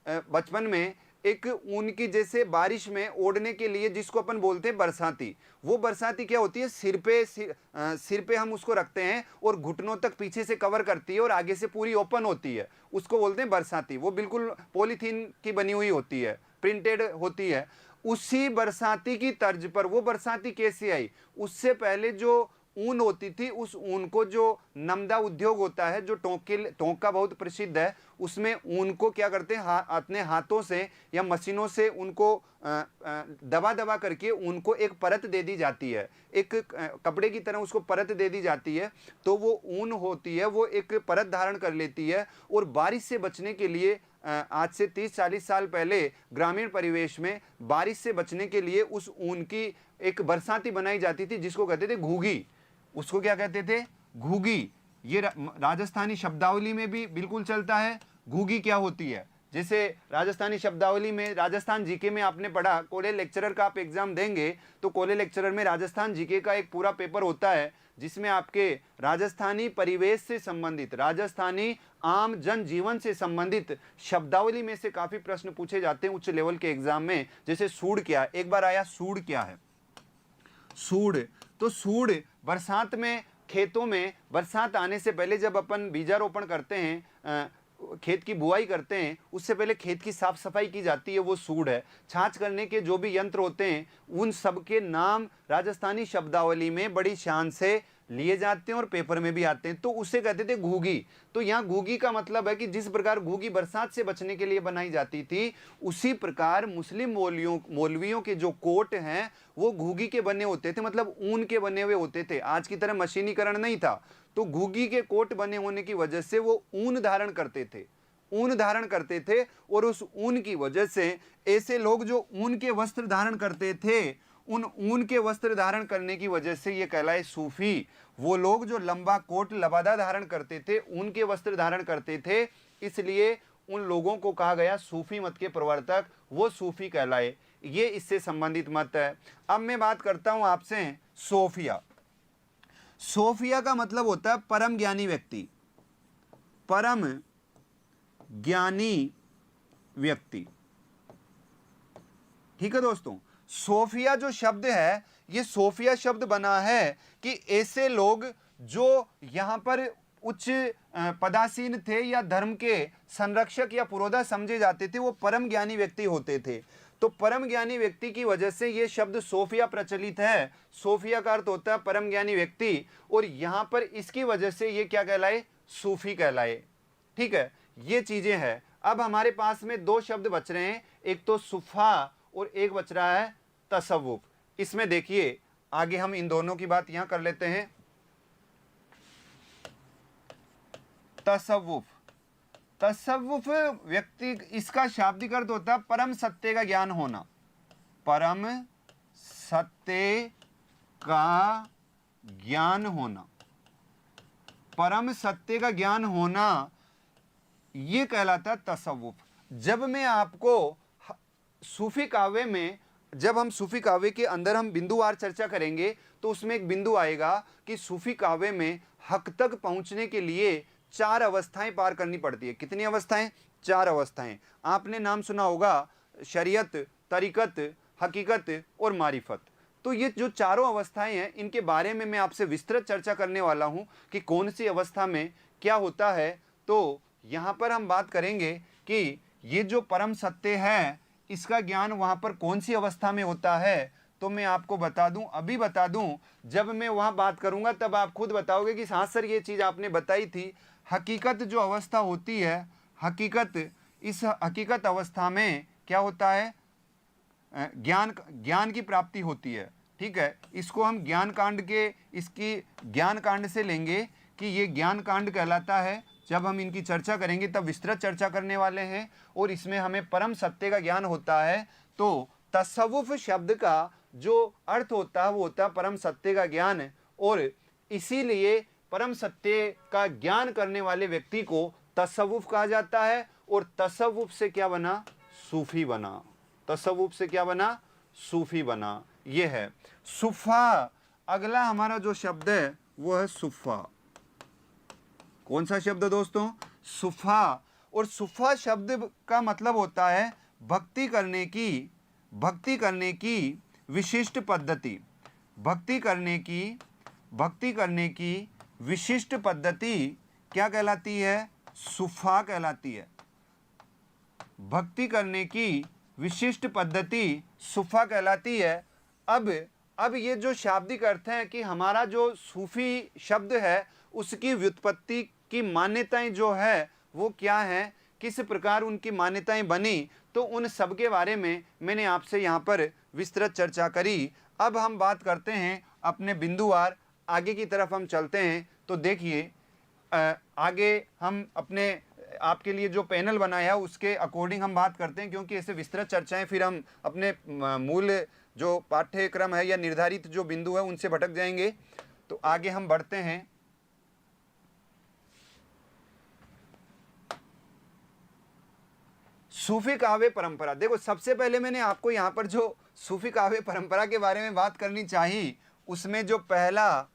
बचपन में, एक ऊन की जैसे बारिश में ओढ़ने के लिए जिसको अपन बोलते हैं बरसाती, वो बरसाती क्या होती है? सिर पे हम उसको रखते हैं और घुटनों तक पीछे से कवर करती है और आगे से पूरी ओपन होती है, उसको बोलते हैं बरसाती। वो बिल्कुल पॉलीथीन की बनी हुई होती है, प्रिंटेड होती है। उसी बरसाती की तर्ज पर वो बरसाती कैसे आई? उससे पहले जो ऊन होती थी, उस ऊन को, जो नमदा उद्योग होता है, जो टोंक का बहुत प्रसिद्ध है, उसमें ऊन को क्या करते हैं? अपने हाथों से या मशीनों से उनको दबा दबा करके उनको एक परत दे दी जाती है, एक कपड़े की तरह उसको परत दे दी जाती है। तो वो ऊन होती है, वो एक परत धारण कर लेती है। और बारिश से बचने के लिए, आज से 30-40 साल पहले ग्रामीण परिवेश में बारिश से बचने के लिए उस ऊन की एक बरसाती बनाई जाती थी, जिसको कहते थे घूगी। उसको क्या कहते थे? घूगी। ये राजस्थानी शब्दावली में भी बिल्कुल चलता है। घूगी क्या होती है? जैसे राजस्थानी शब्दावली में, राजस्थान जीके में आपने पढ़ा, कॉलेज लेक्चरर का आप एग्जाम देंगे तो कॉलेज लेक्चरर में राजस्थान जीके का एक पूरा पेपर होता है, जिसमें आपके राजस्थानी परिवेश से संबंधित, राजस्थानी आम जन जीवन से संबंधित शब्दावली में से काफी प्रश्न पूछे जाते हैं उच्च लेवल के एग्जाम में। जैसे सूड़ क्या, एक बार आया सूड़ क्या है? सूड़, तो सूड़ बरसात में, खेतों में बरसात आने से पहले जब अपन बीजारोपण करते हैं, खेत की बुआई करते हैं, उससे पहले खेत की साफ सफाई की जाती है, वो सूड़ है। छाछ करने के जो भी यंत्र होते हैं, उन सब के नाम राजस्थानी शब्दावली में बड़ी शान से लिए जाते हैं और पेपर में भी आते हैं। तो उसे कहते थे घूगी। तो यहाँ घूगी का मतलब है कि जिस प्रकार घूगी बरसात से बचने के लिए बनाई जाती थी, उसी प्रकार मुस्लिम मौलवियों के जो कोट हैं वो घूगी के बने होते थे, मतलब ऊन के बने हुए होते थे। आज की तरह मशीनीकरण नहीं था, तो घूगी के कोट बने होने की वजह से वो ऊन धारण करते थे, ऊन धारण करते थे। और उस ऊन की वजह से ऐसे लोग जो ऊन के वस्त्र धारण करते थे, उन ऊन के वस्त्र धारण करने की वजह से ये कहलाए सूफी। वो लोग जो लंबा कोट लबादा धारण करते थे, ऊन के वस्त्र धारण करते थे, इसलिए उन लोगों को कहा गया सूफी मत के प्रवर्तक, वो सूफी कहलाए। ये इससे संबंधित मत है। अब मैं बात करता हूं आपसे सोफिया। सोफिया का मतलब होता है परम ज्ञानी व्यक्ति, परम ज्ञानी व्यक्ति। ठीक है दोस्तों, सोफिया जो शब्द है, ये सोफिया शब्द बना है कि ऐसे लोग जो यहाँ पर उच्च पदासीन थे या धर्म के संरक्षक या पुरोधा समझे जाते थे, वो परम ज्ञानी व्यक्ति होते थे। तो परम ज्ञानी व्यक्ति की वजह से ये शब्द सोफिया प्रचलित है। सोफिया का अर्थ होता है परम ज्ञानी व्यक्ति, और यहाँ पर इसकी वजह से ये क्या कहलाए, सूफी कहलाए। ठीक है, ये चीजें हैं। अब हमारे पास में दो शब्द बच रहे हैं, एक तो सुफा और एक बच रहा है तसव्वुफ। इसमें देखिए, आगे हम इन दोनों की बात यहां कर लेते हैं। तसव्वुफ, तसव्वुफ व्यक्ति, इसका शाब्दिक अर्थ होता है परम सत्य का ज्ञान होना। परम सत्य का ज्ञान होना, परम सत्य का ज्ञान होना, ये कहलाता है तसव्वुफ। जब मैं आपको सूफी काव्य में, जब हम सूफी काव्य के अंदर हम बिंदुवार चर्चा करेंगे तो उसमें एक बिंदु आएगा कि सूफी काव्य में हक तक पहुंचने के लिए 4 अवस्थाएं पार करनी पड़ती है। कितनी अवस्थाएं? 4 अवस्थाएं। आपने नाम सुना होगा, शरीयत, तरीकत, हकीकत और मारिफत। तो ये जो चारों अवस्थाएं हैं, इनके बारे में मैं आपसे विस्तृत चर्चा करने वाला हूं कि कौन सी अवस्था में क्या होता है। तो यहाँ पर हम बात करेंगे कि ये जो परम सत्य है, इसका ज्ञान वहाँ पर कौन सी अवस्था में होता है। तो मैं आपको बता दूं, अभी बता दूं, जब मैं वहाँ बात करूँगा तब आप खुद बताओगे कि हाँ सर ये चीज़ आपने बताई थी। हकीकत जो अवस्था होती है, हकीकत, इस हकीकत अवस्था में क्या होता है, ज्ञान की प्राप्ति होती है। ठीक है, इसको हम ज्ञान कांड के, इसकी ज्ञान कांड से लेंगे कि ये ज्ञान कांड कहलाता है। जब हम इनकी चर्चा करेंगे तब विस्तृत चर्चा करने वाले हैं, और इसमें हमें परम सत्य का ज्ञान होता है। तो तसव्वुफ शब्द का जो अर्थ होता है वो होता है परम सत्य का ज्ञान, और इसीलिए परम सत्य का ज्ञान करने वाले व्यक्ति को तसव्वुफ कहा जाता है। और तसव्वुफ से क्या बना, सूफी बना। तसव्वुफ से क्या बना, सूफी बना। ये है सुफा। अगला हमारा जो शब्द है वो है सुफा। कौन सा शब्द दोस्तों, सुफा। और सुफा शब्द का मतलब होता है भक्ति करने की, भक्ति करने की विशिष्ट पद्धति। भक्ति करने की विशिष्ट पद्धति क्या कहलाती है, सुफा कहलाती है। भक्ति करने की विशिष्ट पद्धति सुफा कहलाती है। अब ये जो शाब्दिक अर्थ है कि हमारा जो सूफी शब्द है उसकी व्युत्पत्ति की मान्यताएं जो है वो क्या है, किस प्रकार उनकी मान्यताएं बनी, तो उन सब के बारे में मैंने आपसे यहाँ पर विस्तृत चर्चा करी। अब हम बात करते हैं अपने बिंदुवार, आगे की तरफ हम चलते हैं। तो देखिए, आगे हम अपने आपके लिए जो पैनल बनाया है उसके अकॉर्डिंग हम बात करते हैं, क्योंकि ऐसे विस्तृत चर्चाएं फिर हम अपने मूल जो पाठ्यक्रम है या निर्धारित जो बिंदु है उनसे भटक जाएंगे। तो आगे हम बढ़ते हैं। सूफी काव्य परंपरा। देखो, सबसे पहले मैंने आपको यहाँ पर जो सूफी काव्य परंपरा के बारे में बात करनी चाहिए, उसमें जो पहला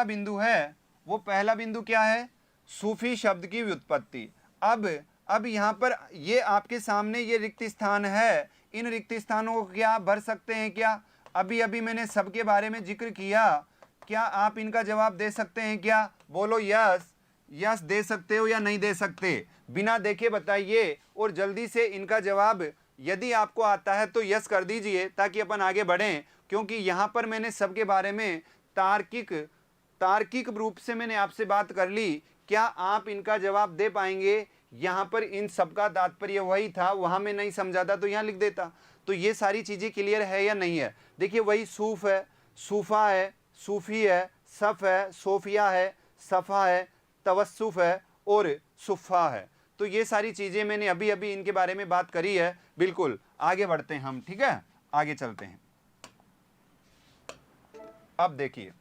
बिंदु है, वो पहला बिंदु क्या है, सूफी शब्द की व्युत्पत्ति। अब यहाँ पर ये आपके सामने ये रिक्त स्थान है, इन रिक्त स्थानों को क्या आप भर सकते हैं क्या? अभी मैंने सबके बारे में जिक्र किया, क्या आप इनका जवाब दे सकते हैं क्या? बोलो यस दे सकते हो या नहीं दे सकते, बिना देखे बताइए। और जल्दी से इनका जवाब यदि आपको आता है तो यस कर दीजिए ताकि अपन आगे बढ़ें, क्योंकि यहाँ पर मैंने सबके बारे में तार्किक रूप से मैंने आपसे बात कर ली। क्या आप इनका जवाब दे पाएंगे? यहाँ पर इन सबका तात्पर्य वही था, वहाँ में नहीं समझा था तो यहाँ लिख देता। तो ये सारी चीज़ें क्लियर है या नहीं है? देखिए, वही सूफ है, सूफा है, सूफी है, सफ है, सोफिया है, सफ़ा है, तवस्सुफ है और सुफ़ा है। तो ये सारी चीज़ें मैंने अभी इनके बारे में बात करी है। बिल्कुल, आगे बढ़ते हैं हम, ठीक है, आगे चलते हैं। अब देखिए,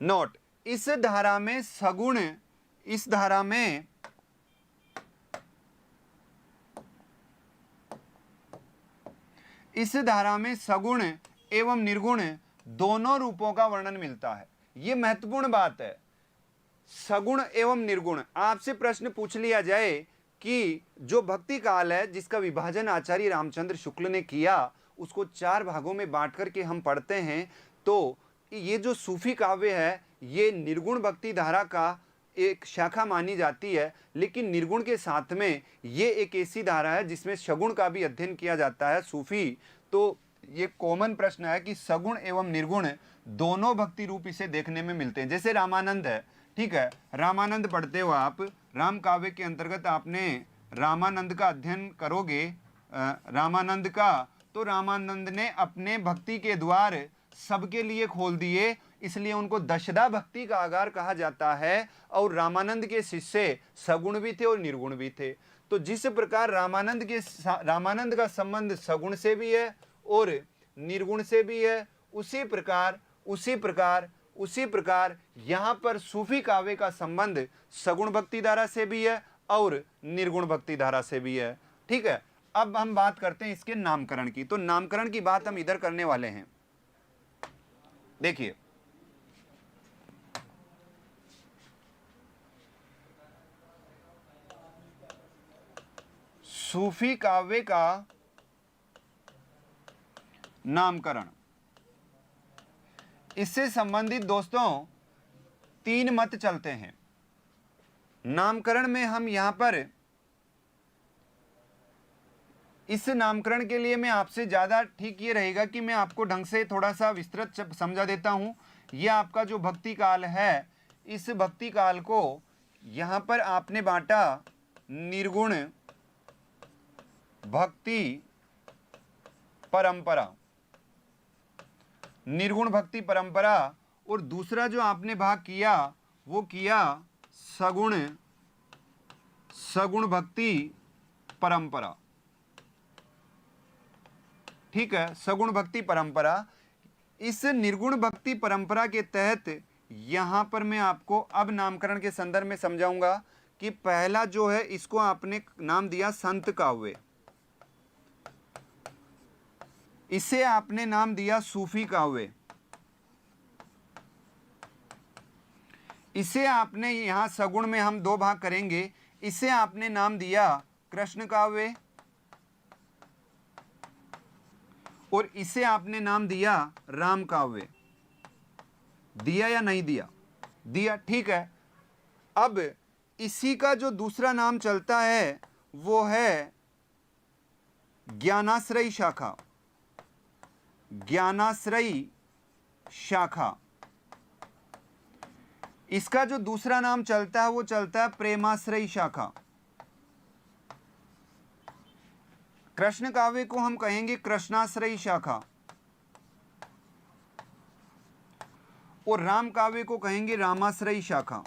नोट, इस धारा में सगुण, इस धारा में सगुण एवं निर्गुण दोनों रूपों का वर्णन मिलता है। यह महत्वपूर्ण बात है। सगुण एवं निर्गुण, आपसे प्रश्न पूछ लिया जाए कि जो भक्ति काल है जिसका विभाजन आचार्य रामचंद्र शुक्ल ने किया, उसको 4 भागों में बांट करके हम पढ़ते हैं, तो ये जो सूफी काव्य है ये निर्गुण भक्ति धारा का एक शाखा मानी जाती है, लेकिन निर्गुण के साथ में ये एक ऐसी धारा है जिसमें सगुण का भी अध्ययन किया जाता है सूफी। तो ये कॉमन प्रश्न है कि सगुण एवं निर्गुण दोनों भक्ति रूप इसे देखने में मिलते हैं। जैसे रामानंद है, ठीक है, रामानंद पढ़ते हो आप, राम काव्य के अंतर्गत आपने रामानंद का अध्ययन करोगे, रामानंद का, तो रामानंद ने अपने भक्ति के द्वार सबके लिए खोल दिए, इसलिए उनको दशदा भक्ति का आगार कहा जाता है। और रामानंद के शिष्य सगुण भी थे और निर्गुण भी थे। तो जिस प्रकार रामानंद का संबंध सगुण से भी है और निर्गुण से भी है, उसी प्रकार यहाँ पर सूफी काव्य का संबंध सगुण भक्ति धारा से भी है और निर्गुण भक्ति धारा से भी है। ठीक है, अब हम बात करते हैं इसके नामकरण की। तो नामकरण की बात हम इधर करने वाले हैं। देखिए, सूफी काव्य का नामकरण, इससे संबंधित दोस्तों 3 मत चलते हैं। नामकरण में हम यहां पर, इस नामकरण के लिए मैं आपसे ज़्यादा ठीक ये रहेगा कि मैं आपको ढंग से थोड़ा सा विस्तृत समझा देता हूँ। यह आपका जो भक्ति काल है, इस भक्ति काल को यहाँ पर आपने बांटा निर्गुण भक्ति परंपरा, निर्गुण भक्ति परंपरा, और दूसरा जो आपने भाग किया वो किया सगुण भक्ति परंपरा। ठीक है, सगुण भक्ति परंपरा। इस निर्गुण भक्ति परंपरा के तहत यहां पर मैं आपको अब नामकरण के संदर्भ में समझाऊंगा कि पहला जो है इसको आपने नाम दिया संत काव्य, इसे आपने नाम दिया सूफी काव्य, इसे आपने यहां सगुण में हम 2 भाग करेंगे, इसे आपने नाम दिया कृष्ण काव्य और इसे आपने नाम दिया राम काव्य। दिया या नहीं दिया? दिया, ठीक है। अब इसी का जो दूसरा नाम चलता है वो है ज्ञानाश्रयी शाखा, ज्ञानाश्रयी शाखा। इसका जो दूसरा नाम चलता है वो चलता है प्रेमाश्रयी शाखा। कृष्ण काव्य को हम कहेंगे कृष्णाश्रयी शाखा और राम काव्य को कहेंगे रामाश्रयी शाखा।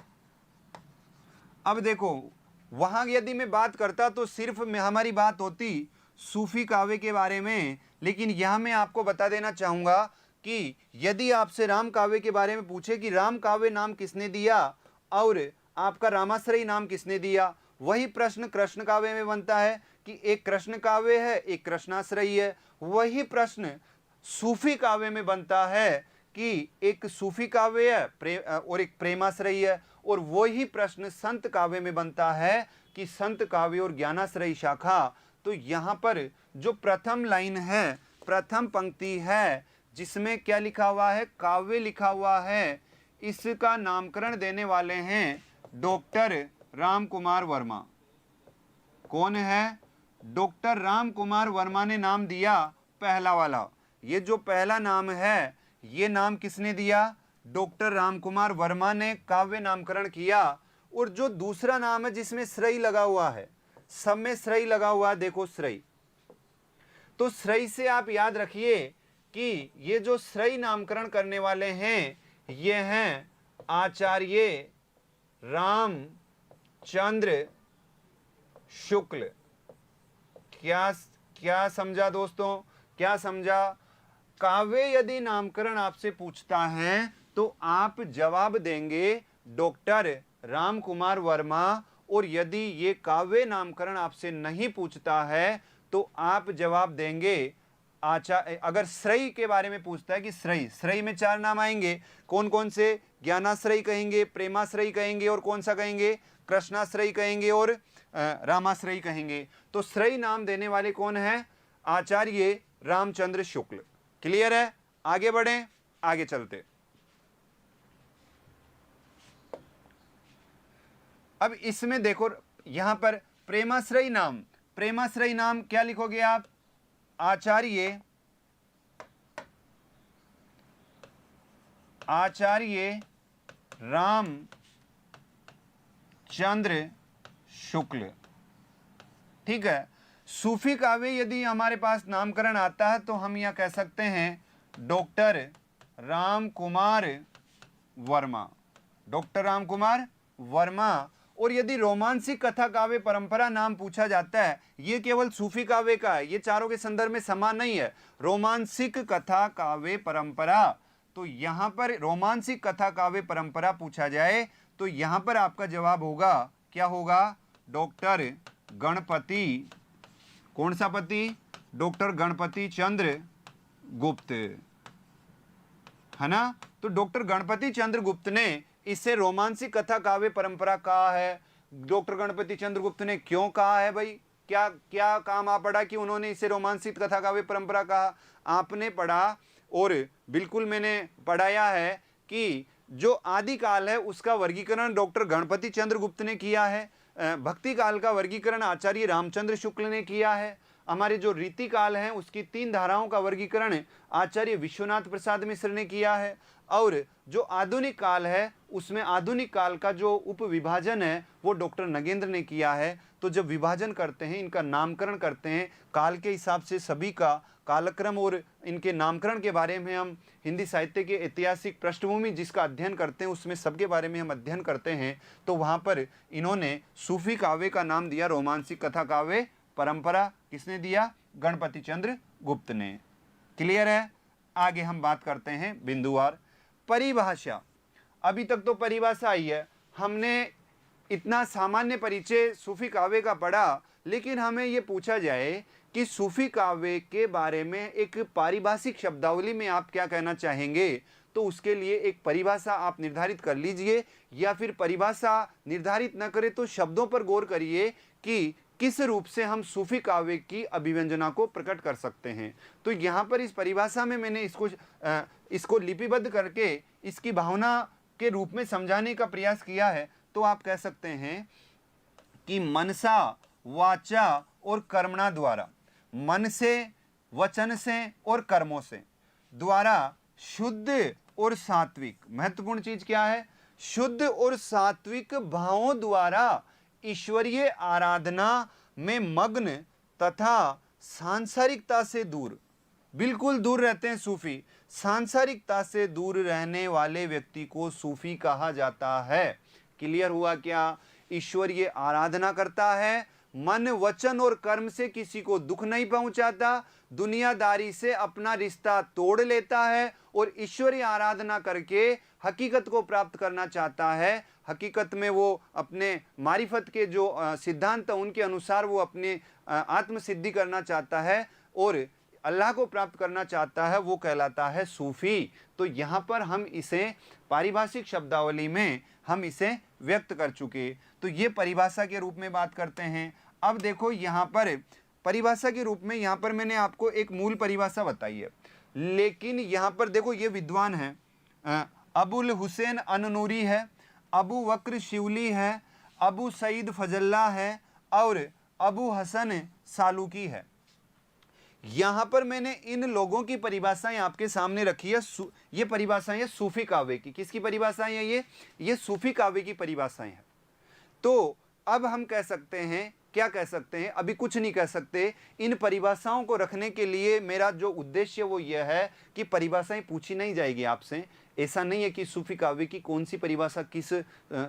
अब देखो, वहां यदि मैं बात करता तो सिर्फ हमारी बात होती सूफी काव्य के बारे में, लेकिन यहां मैं आपको बता देना चाहूंगा कि यदि आपसे राम काव्य के बारे में पूछे कि राम काव्य नाम किसने दिया और आपका रामाश्रयी नाम किसने दिया, वही प्रश्न कृष्ण काव्य में बनता है कि एक कृष्ण काव्य है एक कृष्णाश्रयी है। वही प्रश्न सूफी काव्य में बनता है कि एक सूफी काव्य है और एक प्रेमाश्रयी है। और वही प्रश्न संत काव्य में बनता है कि संत काव्य और ज्ञानाश्रयी शाखा। तो यहाँ पर जो प्रथम लाइन है, प्रथम पंक्ति है, जिसमें क्या लिखा हुआ है? काव्य लिखा हुआ है। इसका नामकरण देने वाले हैं डॉक्टर राम कुमार वर्मा। कौन है? डॉक्टर राम कुमार वर्मा ने नाम दिया पहला वाला। ये जो पहला नाम है, ये नाम किसने दिया? डॉक्टर राम कुमार वर्मा ने काव्य नामकरण किया। और जो दूसरा नाम है जिसमें श्रई लगा हुआ है, सब में श्रई लगा हुआ है, देखो श्रई। तो श्रई से आप याद रखिए कि ये जो श्रई नामकरण करने वाले हैं ये हैं आचार्य रामचंद्र शुक्ल। क्या समझा दोस्तों? क्या समझा? काव्य यदि नामकरण आपसे पूछता है तो आप जवाब देंगे डॉक्टर राम कुमार वर्मा, और यदि ये काव्य नामकरण आपसे नहीं पूछता है तो आप जवाब देंगे अगर श्रेय के बारे में पूछता है कि श्रेय में 4 नाम आएंगे, कौन कौन से? ज्ञानाश्रय कहेंगे, प्रेमाश्रय कहेंगे, और कौन सा कहेंगे? कृष्णाश्रय कहेंगे और रामाश्रय कहेंगे। तो श्रेय नाम देने वाले कौन है? आचार्य रामचंद्र शुक्ल। क्लियर है? आगे बढ़ें, आगे चलते। अब इसमें देखो यहां पर प्रेमाश्रय नाम, प्रेमाश्रय नाम क्या लिखोगे आप? आचार्य रामचंद्र शुक्ल। ठीक है। सूफी काव्य यदि हमारे पास नामकरण आता है तो हम यह कह सकते हैं डॉक्टर राम कुमार वर्मा, डॉक्टर राम कुमार वर्मा। और यदि रोमांसिक कथा काव्य परंपरा नाम पूछा जाता है, ये केवल सूफी काव्य का है, ये चारों के संदर्भ में समान नहीं है। रोमांसिक कथा काव्य परंपरा, तो यहां पर रोमांसिक कथा काव्य परंपरा पूछा जाए तो यहां पर आपका जवाब होगा, क्या होगा? डॉक्टर गणपति, कौन सा पति? डॉक्टर गणपति चंद्र गुप्त, है ना? तो डॉक्टर गणपति चंद्र गुप्त ने इसे रोमांसिक कथा काव्य परंपरा कहा है। डॉक्टर गणपति चंद्र गुप्त ने क्यों कहा है भाई? क्या क्या काम आ पड़ा कि उन्होंने इसे रोमांसिक कथा काव्य परंपरा कहा? आपने पढ़ा और बिल्कुल मैंने पढ़ाया है कि जो आदि काल है उसका वर्गीकरण डॉक्टर गणपति चंद्र गुप्त ने किया है, भक्ति काल का वर्गीकरण आचार्य रामचंद्र शुक्ल ने किया है, हमारे जो रीति काल हैं उसकी 3 धाराओं का वर्गीकरण आचार्य विश्वनाथ प्रसाद मिश्र ने किया है, और जो आधुनिक काल है उसमें आधुनिक काल का जो उपविभाजन है वो डॉक्टर नगेंद्र ने किया है। तो जब विभाजन करते हैं, इनका नामकरण करते हैं काल के हिसाब से, सभी का कालक्रम और इनके नामकरण के बारे में हम हिंदी साहित्य के ऐतिहासिक पृष्ठभूमि जिसका अध्ययन करते हैं उसमें सबके बारे में हम अध्ययन करते हैं, तो वहाँ पर इन्होंने सूफी काव्य का नाम दिया रोमांसिक कथा काव्य परंपरा। किसने दिया? गणपति चंद्र गुप्त ने। क्लियर है? आगे हम बात करते हैं बिंदुवार। परिभाषा, अभी तक तो परिभाषा आई है, हमने इतना सामान्य परिचय सूफी काव्य का पढ़ा, लेकिन हमें ये पूछा जाए कि सूफी काव्य के बारे में एक पारिभाषिक शब्दावली में आप क्या कहना चाहेंगे, तो उसके लिए एक परिभाषा आप निर्धारित कर लीजिए, या फिर परिभाषा निर्धारित न करें तो शब्दों पर गौर करिए कि किस रूप से हम सूफी काव्य की अभिव्यंजना को प्रकट कर सकते हैं। तो यहाँ पर इस परिभाषा में मैंने इसको लिपिबद्ध करके इसकी भावना के रूप में समझाने का प्रयास किया है। तो आप कह सकते हैं कि मनसा वाचा और कर्मणा द्वारा, मन से, वचन से और कर्मों से द्वारा शुद्ध और सात्विक, महत्वपूर्ण चीज क्या है? शुद्ध और सात्विक भावों द्वारा ईश्वरीय आराधना में मग्न तथा सांसारिकता से दूर, बिल्कुल दूर रहते हैं सूफी, सांसारिकता से दूर रहने वाले व्यक्ति को सूफी कहा जाता है। क्लियर हुआ क्या? ईश्वरीय आराधना करता है, मन, वचन और कर्म से किसी को दुख नहीं पहुंचाता, दुनियादारी से अपना रिश्ता तोड़ लेता है और ईश्वरीय आराधना करके हकीकत को प्राप्त करना चाहता है। हकीकत में वो अपने मारिफत के जो सिद्धांत उनके अनुसार वो अपने आत्म सिद्धि करना चाहता है और अल्लाह को प्राप्त करना चाहता है, वो कहलाता है सूफी। तो यहाँ पर हम इसे पारिभाषिक शब्दावली में हम इसे व्यक्त कर चुके, तो ये परिभाषा के रूप में बात करते हैं। अब देखो यहाँ पर परिभाषा के रूप में यहाँ पर मैंने आपको एक मूल परिभाषा बताई है, लेकिन यहाँ पर देखो ये विद्वान है, अबुल हुसैन अननूरी है, अबू वक्र शिवली है, अबू सईद फजल्ला है और अबू हसन सालूकी है। यहाँ पर मैंने इन लोगों की परिभाषाएं आपके सामने रखी है। ये परिभाषाएं है सूफी काव्य की। किसकी परिभाषाएं है ये सूफी काव्य की परिभाषाएं हैं। तो अब हम कह सकते हैं, क्या कह सकते हैं? अभी कुछ नहीं कह सकते। इन परिभाषाओं को रखने के लिए मेरा जो उद्देश्य वो यह है कि परिभाषाएं पूछी नहीं जाएगी आपसे। ऐसा नहीं है कि सूफी काव्य की कौन सी परिभाषा किस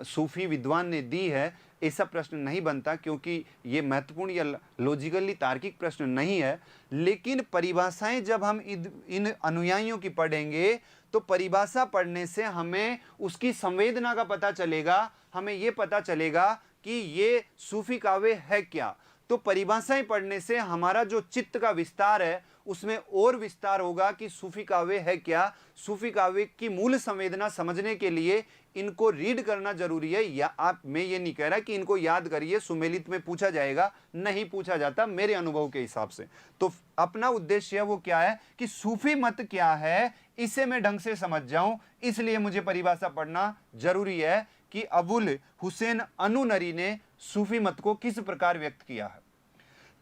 सूफी विद्वान ने दी है, ऐसा प्रश्न नहीं बनता, क्योंकि ये महत्वपूर्ण या लॉजिकली तार्किक प्रश्न नहीं है। लेकिन परिभाषाएं जब हम इन अनुयायियों की पढ़ेंगे तो परिभाषा पढ़ने से हमें उसकी संवेदना का पता चलेगा, हमें ये पता चलेगा कि ये सूफी काव्य है क्या। तो परिभाषाएं पढ़ने से हमारा जो चित्त का विस्तार है उसमें और विस्तार होगा कि सूफी काव्य है क्या। सूफी काव्य की मूल संवेदना समझने के लिए इनको रीड करना जरूरी है। या आप, मैं ये नहीं कह रहा कि इनको याद करिए, सुमेलित में पूछा जाएगा, नहीं पूछा जाता मेरे अनुभव के हिसाब से। तो अपना उद्देश्य वो क्या है कि सूफी मत क्या है, इसे मैं ढंग से समझ जाऊं, इसलिए मुझे परिभाषा पढ़ना जरूरी है कि अबुल हुसैन अनुनरी ने सूफी मत को किस प्रकार व्यक्त किया है।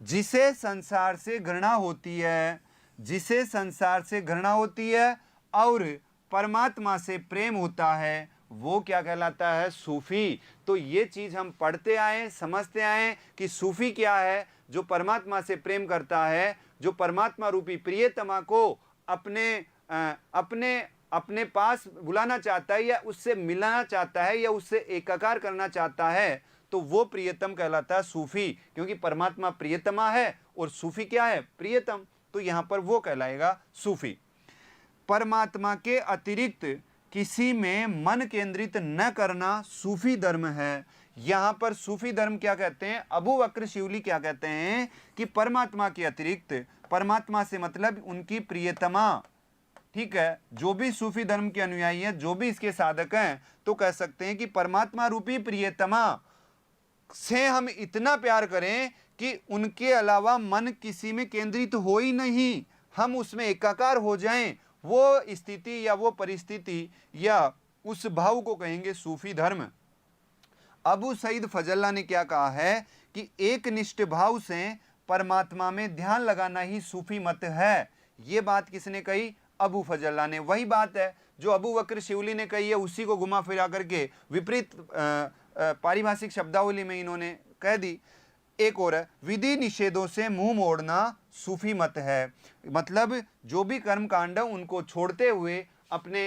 जिसे संसार से घृणा होती है, जिसे संसार से घृणा होती है और परमात्मा से प्रेम होता है, वो क्या कहलाता है, सूफी। तो ये चीज हम पढ़ते आए, समझते आए कि सूफी क्या है, जो परमात्मा से प्रेम करता है, जो परमात्मा रूपी प्रियतमा को अपने पास बुलाना चाहता है, या उससे मिलाना चाहता है, या उससे एकाकार करना चाहता है, तो वो प्रियतम कहलाता है सूफी। क्योंकि परमात्मा प्रियतमा है और सूफी क्या है, प्रियतम। तो यहां पर वो कहलाएगा सूफी। परमात्मा के अतिरिक्त किसी में मन केंद्रित न करना सूफी धर्म है। यहां पर सूफी धर्म क्या कहते हैं, अबू बकर शिवली क्या कहते हैं कि परमात्मा के अतिरिक्त, परमात्मा से मतलब उनकी प्रियतमा, ठीक है, जो भी सूफी धर्म के अनुयायी हैं, जो भी इसके साधक हैं, तो कह सकते हैं कि परमात्मा रूपी प्रियतमा से हम इतना प्यार करें कि उनके अलावा मन किसी में केंद्रित हो ही नहीं, हम उसमें एकाकार हो जाएं। वो स्थिति या वो परिस्थिति या उस भाव को कहेंगे सूफी धर्म। अबू सईद फजल्ला ने क्या कहा है कि एक निष्ठ भाव से परमात्मा में ध्यान लगाना ही सूफी मत है। ये बात किसने कही, अबू फजल्ला ने। वही बात है जो अबू बकर शिवली ने कही है, उसी को घुमा फिरा करके विपरीत पारिभाषिक शब्दावली में इन्होंने कह दी। एक और है, विधि निषेधों से मुंह मोड़ना सूफी मत है। मतलब जो भी कर्म कांड है उनको छोड़ते हुए अपने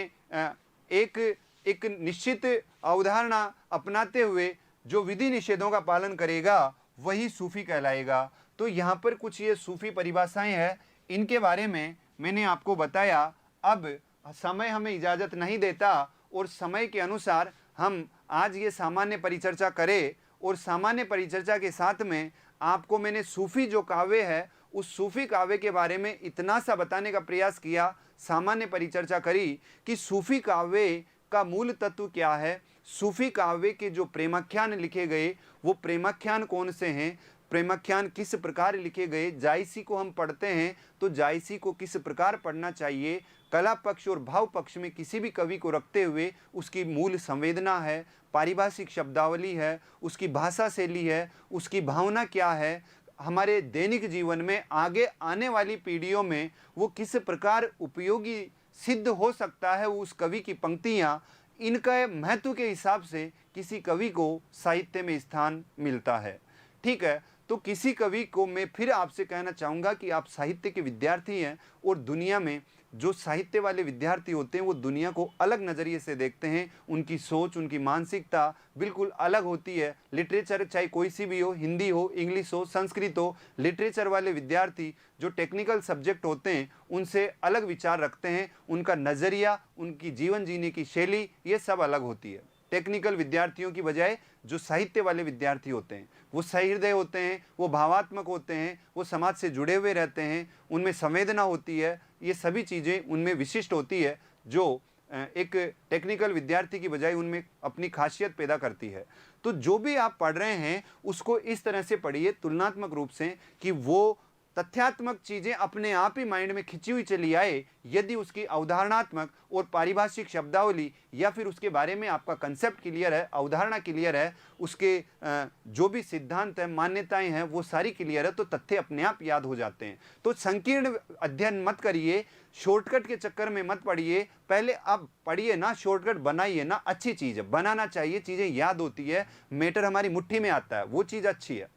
एक निश्चित अवधारणा अपनाते हुए जो विधि निषेधों का पालन करेगा वही सूफी कहलाएगा। तो यहाँ पर कुछ ये सूफी परिभाषाएं हैं, इनके बारे में मैंने आपको बताया। अब समय हमें इजाज़त नहीं देता और समय के अनुसार हम आज ये सामान्य परिचर्चा करें, और सामान्य परिचर्चा के साथ में आपको मैंने सूफी जो काव्य है उस सूफी काव्य के बारे में इतना सा बताने का प्रयास किया, सामान्य परिचर्चा करी कि सूफी काव्य का मूल तत्व क्या है, सूफी काव्य के जो प्रेमाख्यान लिखे गए वो प्रेमाख्यान कौन से हैं, प्रेमाख्यान किस प्रकार लिखे गए, जायसी को हम पढ़ते हैं तो जायसी को किस प्रकार पढ़ना चाहिए, कला पक्ष और भाव पक्ष में किसी भी कवि को रखते हुए उसकी मूल संवेदना है, पारिभाषिक शब्दावली है, उसकी भाषा शैली है, उसकी भावना क्या है, हमारे दैनिक जीवन में आगे आने वाली पीढ़ियों में वो किस प्रकार उपयोगी सिद्ध हो सकता है उस कवि की पंक्तियाँ, इनका महत्व के हिसाब से किसी कवि को साहित्य में स्थान मिलता है। ठीक है, तो किसी कवि को मैं फिर आपसे कहना चाहूँगा कि आप साहित्य के विद्यार्थी हैं और दुनिया में जो साहित्य वाले विद्यार्थी होते हैं वो दुनिया को अलग नज़रिए से देखते हैं, उनकी सोच, उनकी मानसिकता बिल्कुल अलग होती है। लिटरेचर चाहे कोई सी भी हो, हिंदी हो, इंग्लिश हो, संस्कृत हो, लिटरेचर वाले विद्यार्थी जो टेक्निकल सब्जेक्ट होते हैं उनसे अलग विचार रखते हैं, उनका नज़रिया, उनकी जीवन जीने की शैली ये सब अलग होती है। टेक्निकल विद्यार्थियों की बजाय जो साहित्य वाले विद्यार्थी होते हैं वो सहृदय होते हैं, वो भावात्मक होते हैं, वो समाज से जुड़े हुए रहते हैं, उनमें संवेदना होती है, ये सभी चीज़ें उनमें विशिष्ट होती है जो एक टेक्निकल विद्यार्थी की बजाय उनमें अपनी खासियत पैदा करती है। तो जो भी आप पढ़ रहे हैं उसको इस तरह से पढ़िए तुलनात्मक रूप से कि वो तथ्यात्मक चीज़ें अपने आप ही माइंड में खिंची हुई चली आए। यदि उसकी अवधारणात्मक और पारिभाषिक शब्दावली या फिर उसके बारे में आपका कंसेप्ट क्लियर है, अवधारणा क्लियर है, उसके जो भी सिद्धांत है, मान्यताएं हैं, वो सारी क्लियर है, तो तथ्य अपने आप याद हो जाते हैं। तो संकीर्ण अध्ययन मत करिए, शॉर्टकट के चक्कर में मत पढ़िए। पहले आप पढ़िए ना, शॉर्टकट बनाइए ना, अच्छी चीज़ है, बनाना चाहिए, चीज़ें याद होती है, मैटर हमारी मुट्ठी में आता है, वो चीज़ अच्छी है।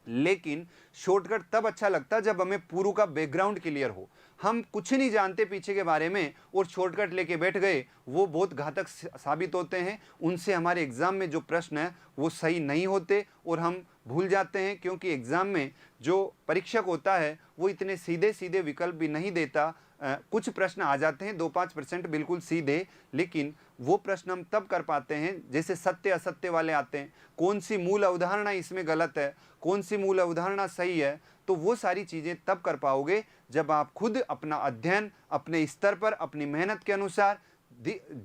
लेकिन शॉर्टकट तब अच्छा लगता है जब हमें पूरा का बैकग्राउंड क्लियर हो। हम कुछ नहीं जानते पीछे के बारे में और शॉर्टकट लेके बैठ गए, वो बहुत घातक साबित होते हैं। उनसे हमारे एग्ज़ाम में जो प्रश्न है वो सही नहीं होते और हम भूल जाते हैं, क्योंकि एग्ज़ाम में जो परीक्षक होता है वो इतने सीधे सीधे विकल्प भी नहीं देता। कुछ प्रश्न आ जाते हैं 2-5% बिल्कुल सीधे, लेकिन वो प्रश्न हम तब कर पाते हैं जैसे सत्य असत्य वाले आते हैं, कौन सी मूल अवधारणा इसमें गलत है, कौन सी मूल अवधारणा सही है। तो वो सारी चीज़ें तब कर पाओगे जब आप खुद अपना अध्ययन अपने स्तर पर अपनी मेहनत के अनुसार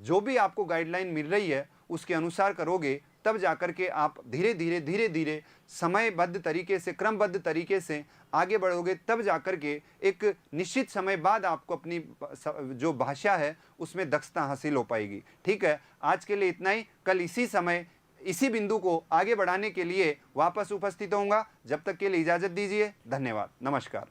जो भी आपको गाइडलाइन मिल रही है उसके अनुसार करोगे, तब जाकर के आप धीरे धीरे समयबद्ध तरीके से, क्रमबद्ध तरीके से आगे बढ़ोगे। तब जाकर के एक निश्चित समय बाद आपको अपनी जो भाषा है उसमें दक्षता हासिल हो पाएगी। ठीक है, आज के लिए इतना ही। कल इसी समय इसी बिंदु को आगे बढ़ाने के लिए वापस उपस्थित होऊंगा। जब तक के लिए इजाज़त दीजिए। धन्यवाद, नमस्कार।